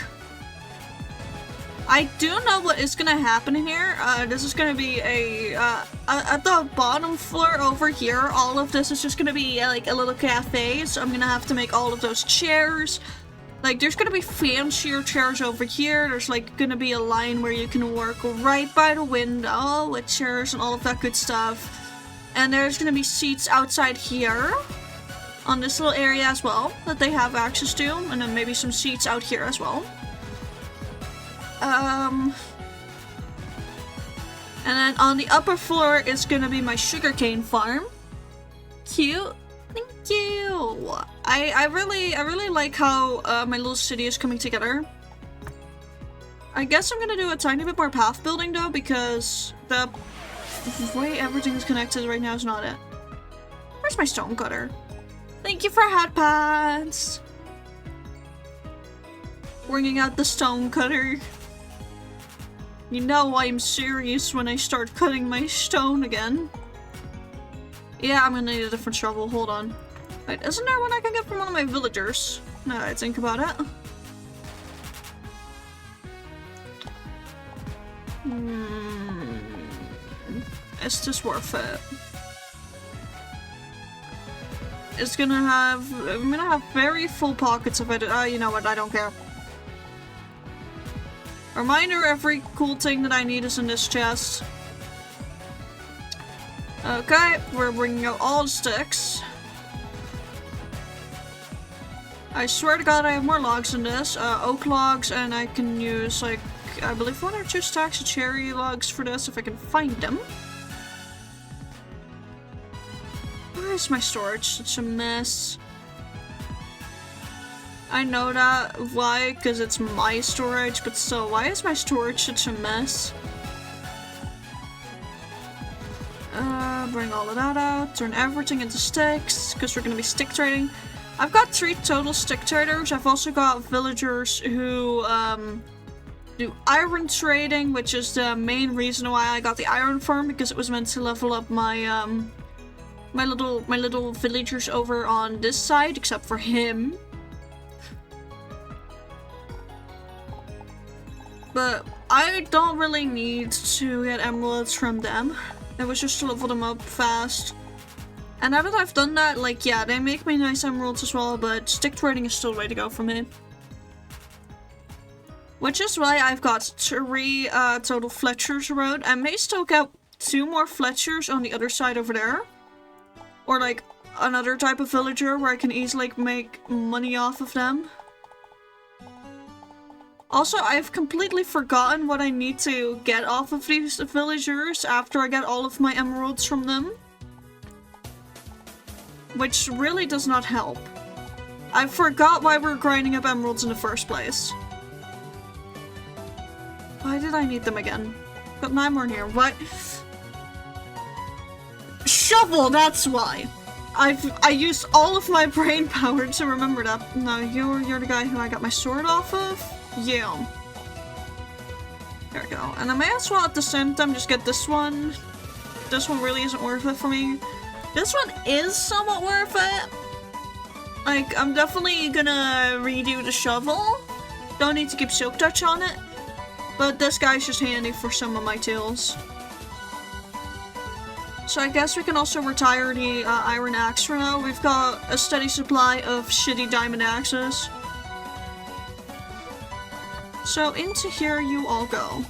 I do know what is gonna happen here. This is gonna be a, at the bottom floor over here, all of this is just gonna be like a little cafe, so I'm gonna have to make all of those chairs. Like, there's gonna be fancier chairs over here. There's like gonna be a line where you can work right by the window with chairs and all of that good stuff. And there's gonna be seats outside here on this little area as well that they have access to, and then maybe some seats out here as well. And then on the upper floor is gonna be my sugarcane farm. Cute. Thank you. I really like how my little city is coming together. I guess I'm gonna do a tiny bit more path building though, because the way everything is connected right now is not it. Where's my stone cutter? Thank you for hat pads. Bringing out the stone cutter. You know I'm serious when I start cutting my stone again. Yeah, I'm gonna need a different shovel. Hold on. Wait, isn't there one I can get from one of my villagers? Now that I think about it. Is this worth it? It's gonna have... I'm gonna have very full pockets of it. You know what? I don't care. Reminder, every cool thing that I need is in this chest. Okay, we're bringing out all the sticks. I swear to god I have more logs in this. Oak logs, and I can use, like, I believe 1 or 2 stacks of cherry logs for this if I can find them. Where is my storage? Such a mess. I know that. Why? Because it's my storage, but still, why is my storage such a mess? Bring all of that out, turn everything into sticks, because we're going to be stick trading. I've got 3 total stick traders. I've also got villagers who do iron trading, which is the main reason why I got the iron farm, because it was meant to level up my my little villagers over on this side, except for him. But I don't really need to get emeralds from them. It was just to level them up fast. And now that I've done that, like, yeah, they make me nice emeralds as well, but stick trading is still the way to go for me. Which is why I've got 3 total Fletchers around. I may still get 2 more Fletchers on the other side over there. Or like another type of villager where I can easily make money off of them. Also, I've completely forgotten what I need to get off of these villagers after I get all of my emeralds from them. Which really does not help. I forgot why we're grinding up emeralds in the first place. Why did I need them again? Got 9 more in here. What? Shovel, that's why! I used all of my brain power to remember that. No, you're the guy who I got my sword off of? Yeah. There we go. And I may as well at the same time just get this one. This one really isn't worth it for me. This one is somewhat worth it. Like, I'm definitely gonna redo the shovel. Don't need to keep silk touch on it. But this guy's just handy for some of my tools. So I guess we can also retire the iron axe for now. We've got a steady supply of shitty diamond axes. So into here you all go.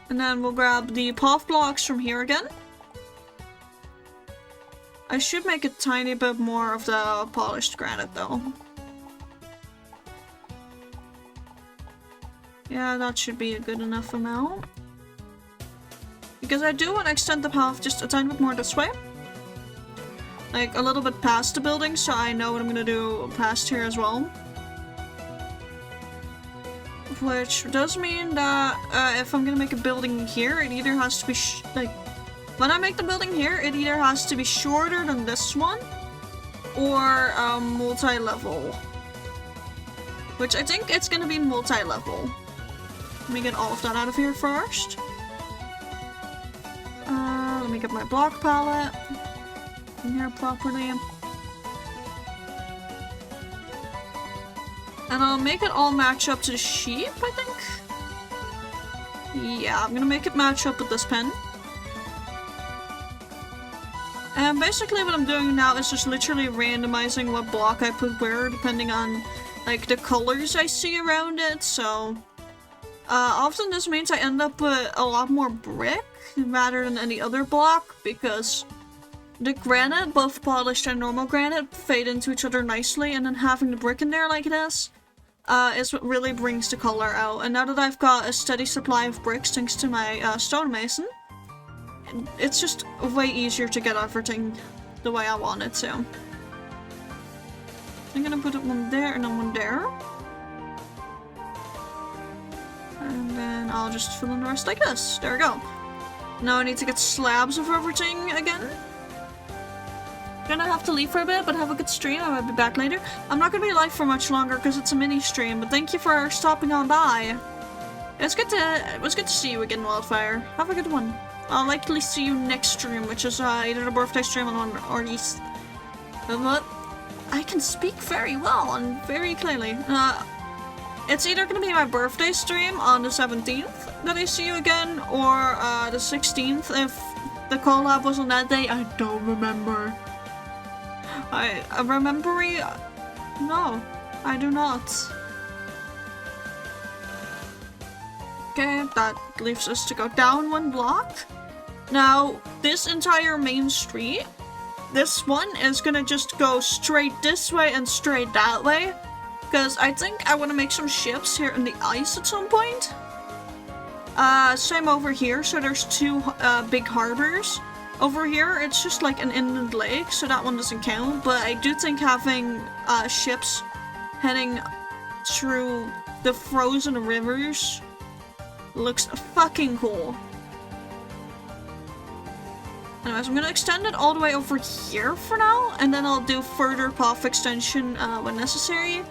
And then we'll grab the path blocks from here again. I should make a tiny bit more of the polished granite though. Yeah, that should be a good enough amount. Because I do want to extend the path just a tiny bit more this way. Like, a little bit past the building, so I know what I'm gonna do past here as well. Which does mean that if I'm gonna make a building here, it either has to be like, when I make the building here, it either has to be shorter than this one, or multi-level. Which I think it's gonna be multi-level. Let me get all of that out of here first. Let me get my block palette in here properly. And I'll make it all match up to the sheep, I think? Yeah, I'm gonna make it match up with this pen. And basically what I'm doing now is just literally randomizing what block I put where, depending on, like, the colors I see around it, so... often this means I end up with a lot more brick rather than any other block, because the granite, both polished and normal granite, fade into each other nicely, and then having the brick in there like this is what really brings the color out. And now that I've got a steady supply of bricks thanks to my stonemason, it's just way easier to get everything the way I want it to. I'm gonna put it one there and then one there. And then I'll just fill in the rest like this. There we go. Now I need to get slabs of everything again. Gonna have to leave for a bit, but have a good stream. I might be back later. I'm not gonna be live for much longer because it's a mini stream, but thank you for stopping on by. It was good to see you again, Wildfire. Have a good one. I'll likely see you next stream, which is either the birthday stream or the... But I can speak very well and very clearly. It's either gonna be my birthday stream on the 17th that I see you again, or the 16th if the collab was on that day. I don't remember. I remember. No, I do not. Okay, that leaves us to go down one block. Now, this entire main street, this one is gonna just go straight this way and straight that way. Because I think I want to make some ships here in the ice at some point. Same over here, so there's 2 big harbors. Over here, it's just like an inland lake, so that one doesn't count. But I do think having ships heading through the frozen rivers looks fucking cool. Anyways, I'm gonna extend it all the way over here for now, and then I'll do further path extension when necessary.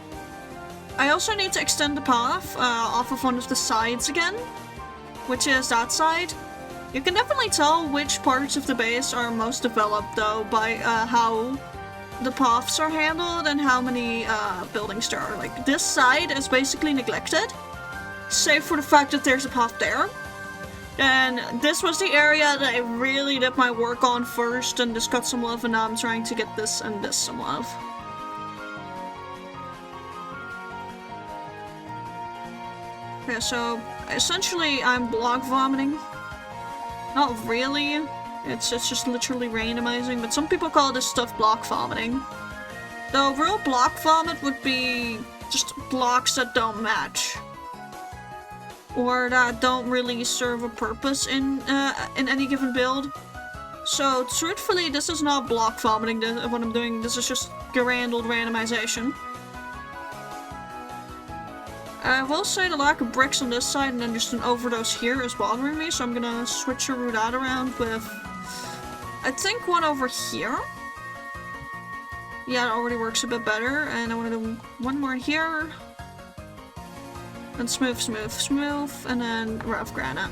I also need to extend the path off of one of the sides again, which is that side. You can definitely tell which parts of the base are most developed though by how the paths are handled and how many buildings there are. Like, this side is basically neglected, save for the fact that there's a path there. And this was the area that I really did my work on first, and this got some love, and now I'm trying to get this and this some love. Okay, so essentially I'm block vomiting. Not really. It's just literally randomizing, but some people call this stuff block vomiting. Though real block vomit would be just blocks that don't match, or that don't really serve a purpose in any given build. So truthfully, this is not block vomiting what I'm doing, this is just grand old randomization. I will say the lack of bricks on this side and then just an overdose here is bothering me, so I'm gonna switch that around with, I think, one over here. Yeah, it already works a bit better, and I want to do one more here. And smooth, and then rough granite.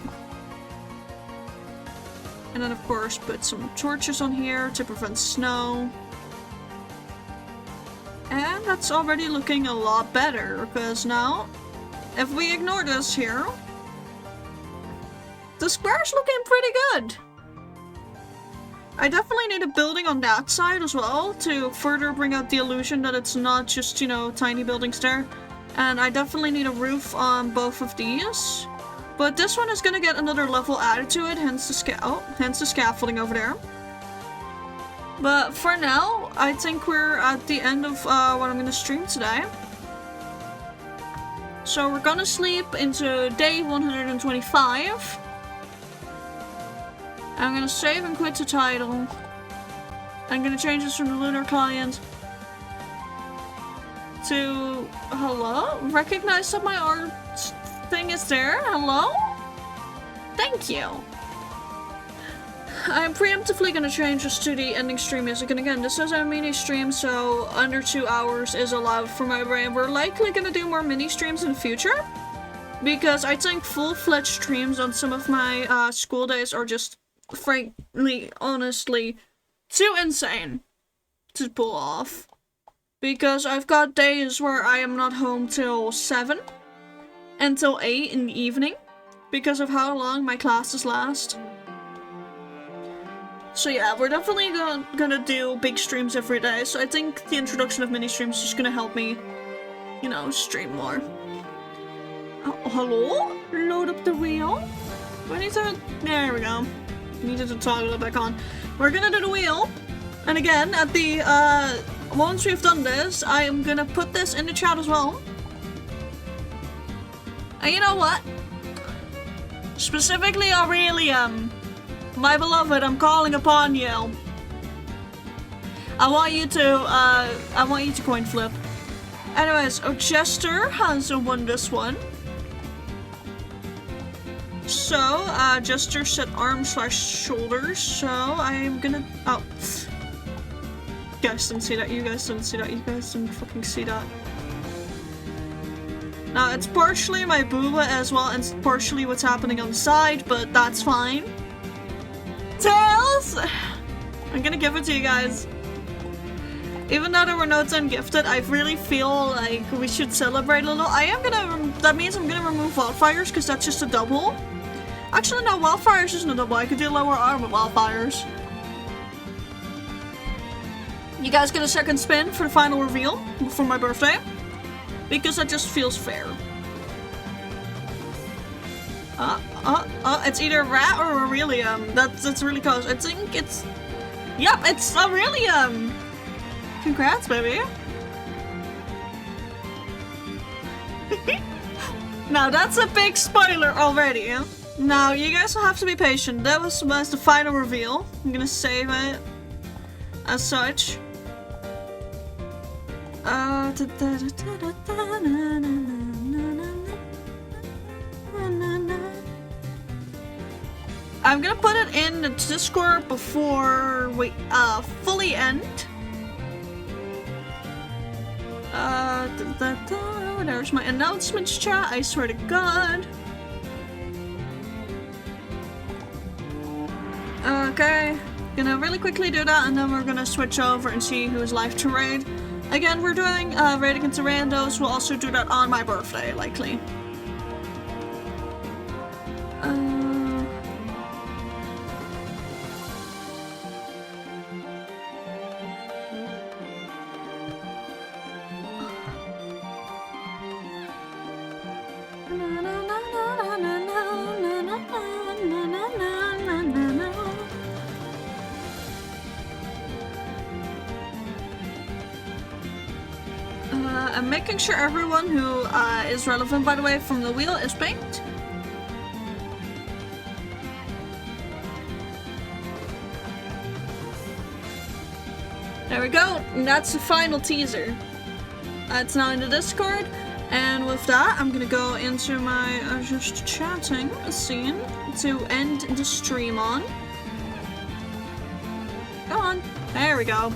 And then of course put some torches on here to prevent snow. And that's already looking a lot better, because now, if we ignore this here, the square's looking pretty good. I definitely need a building on that side as well to further bring out the illusion that it's not just, you know, tiny buildings there. And I definitely need a roof on both of these. But this one is gonna get another level added to it, hence the scaffolding over there. But for now, I think we're at the end of what I'm gonna stream today. So we're gonna sleep into day 125. I'm gonna save and quit the title. I'm gonna change this from the lunar client to hello? Recognize that my art thing is there? Hello? Thank you. I'm preemptively gonna change this to the ending stream music, and again, this is a mini stream, so under 2 hours is allowed for my brain. We're likely gonna do more mini streams in the future, because I think full-fledged streams on some of my school days are just, frankly, honestly, too insane to pull off. Because I've got days where I am not home till 7 until 8 in the evening because of how long my classes last. So yeah, we're definitely gonna do big streams every day, so I think the introduction of mini streams is just gonna help me, you know, stream more. Hello? Load up the wheel? There we go. Needed to toggle it back on. We're gonna do the wheel, and again, at the, once we've done this, I am gonna put this in the chat as well. And you know what? Specifically Aurelium, my beloved, I'm calling upon you. I want you to coin flip. Anyways, Jester has won this one. So, Jester set arms/shoulders, so I'm gonna, oh. You guys didn't see that, you guys didn't see that, you guys didn't fucking see that. Now, it's partially my booba as well, and it's partially what's happening on the side, but that's fine. Tails! I'm gonna give it to you guys. Even though there were no 10 gifted, I really feel like we should celebrate a little. That means I'm gonna remove wildfires, because that's just a double. Actually, no, wildfires isn't a double. I could do lower arm with wildfires. You guys get a second spin for the final reveal before my birthday, because that just feels fair. It's either rat or Aurelium. That's really close. I think it's, yep, it's Aurelium. Congrats, baby. Now that's a big spoiler already. Now you guys will have to be patient. That was the final reveal. I'm gonna save it as such. I'm gonna put it in the Discord before we fully end. there's my announcements chat, I swear to God. Okay, gonna really quickly do that and then we're gonna switch over and see who's live to raid. Again, we're doing raid against the randos, we'll also do that on my birthday, likely. I'm making sure everyone who is relevant, by the way, from the wheel is pinked. There we go, and that's the final teaser. It's now in the Discord, and with that, I'm gonna go into my just chatting scene to end the stream on. Go on, there we go.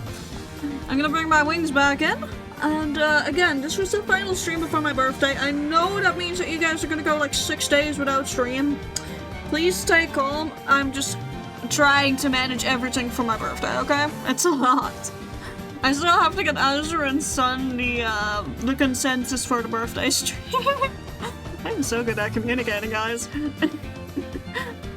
I'm gonna bring my wings back in. And again, this was the final stream before my birthday. I know that means that you guys are gonna go like 6 days without stream. Please stay calm. I'm just trying to manage everything for my birthday, okay? It's a lot. I still have to get Azure and Sun the consensus for the birthday stream. I'm so good at communicating, guys.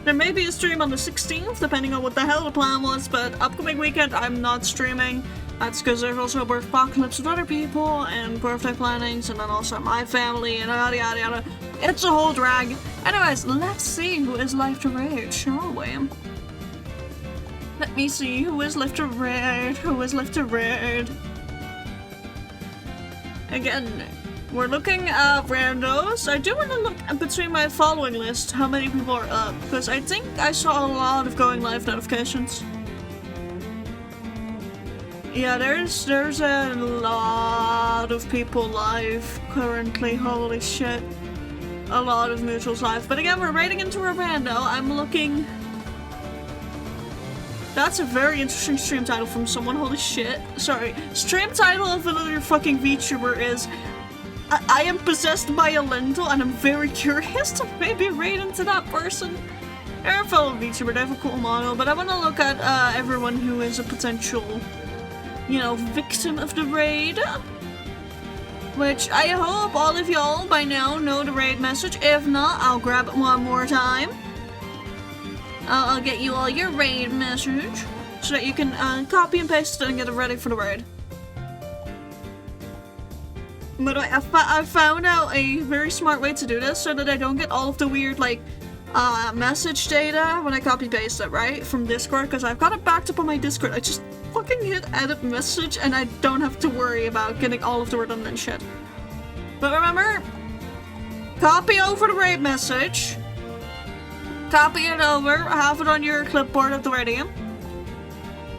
There may be a stream on the 16th, depending on what the hell the plan was, but upcoming weekend I'm not streaming. That's because there's also a birth apocalypse with other people and birthday plannings and then also my family and yada yada yada. It's a whole drag. Anyways, let's see who is live to raid, shall we? Let me see who is live to raid, who is live to raid. Again, we're looking at randos. I do want to look between my following list how many people are up, because I think I saw a lot of going live notifications. Yeah, there's a lot of people live currently, holy shit. A lot of mutuals live. But again, we're raiding into a rando. I'm looking... That's a very interesting stream title from someone, holy shit. Sorry. Stream title of another fucking VTuber is I am possessed by a lentil and I'm very curious to maybe raid into that person. They're a fellow VTuber, they have a cool model, but I want to look at everyone who is a potential... you know, victim of the raid. Which I hope all of y'all by now know the raid message. If not, I'll grab it one more time. I'll get you all your raid message so that you can copy and paste it and get it ready for the raid. But I found out a very smart way to do this so that I don't get all of the weird, like, message data when I copy paste it, right? From Discord, because I've got it backed up on my Discord. I just fucking hit edit message and I don't have to worry about getting all of the redundant shit. But remember, copy over the raid message, copy it over, have it on your clipboard at the ready,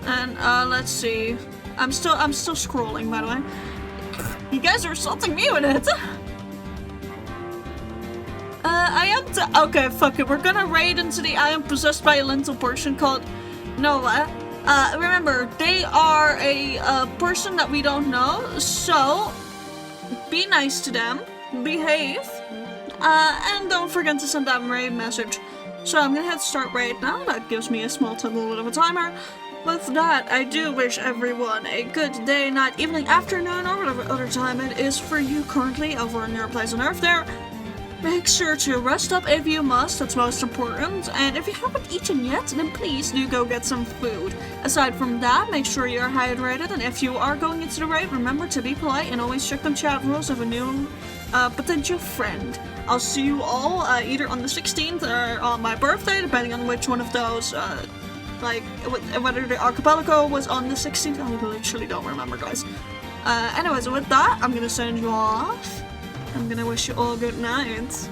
and let's see. I'm still scrolling, by the way. You guys are assaulting me with it. I am okay, fuck it. We're gonna raid into the I am possessed by a lentil person called Noah. Remember, they are a person that we don't know, so be nice to them, behave, and don't forget to send them a raid message. So I'm gonna hit start raid now. That gives me a small little bit of a timer. With that, I do wish everyone a good day, night, evening, afternoon, or whatever other time it is for you currently over in your place on Earth there. Make sure to rest up if you must, that's most important, and if you haven't eaten yet, then please do go get some food. Aside from that, make sure you're hydrated, and if you are going into the raid, remember to be polite and always check them chat rules of a new potential friend. I'll see you all either on the 16th or on my birthday, depending on which one of those, like, whether the archipelago was on the 16th, I literally don't remember, guys. Anyways, with that, I'm gonna send you off. I'm gonna wish you all good night.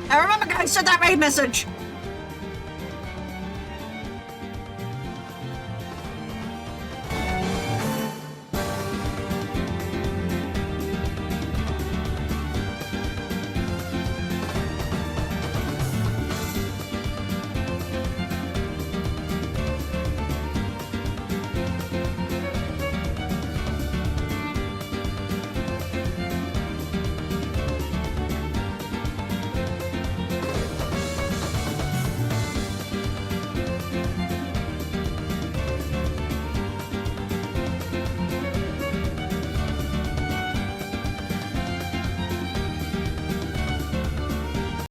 And remember, guys, send that raid message!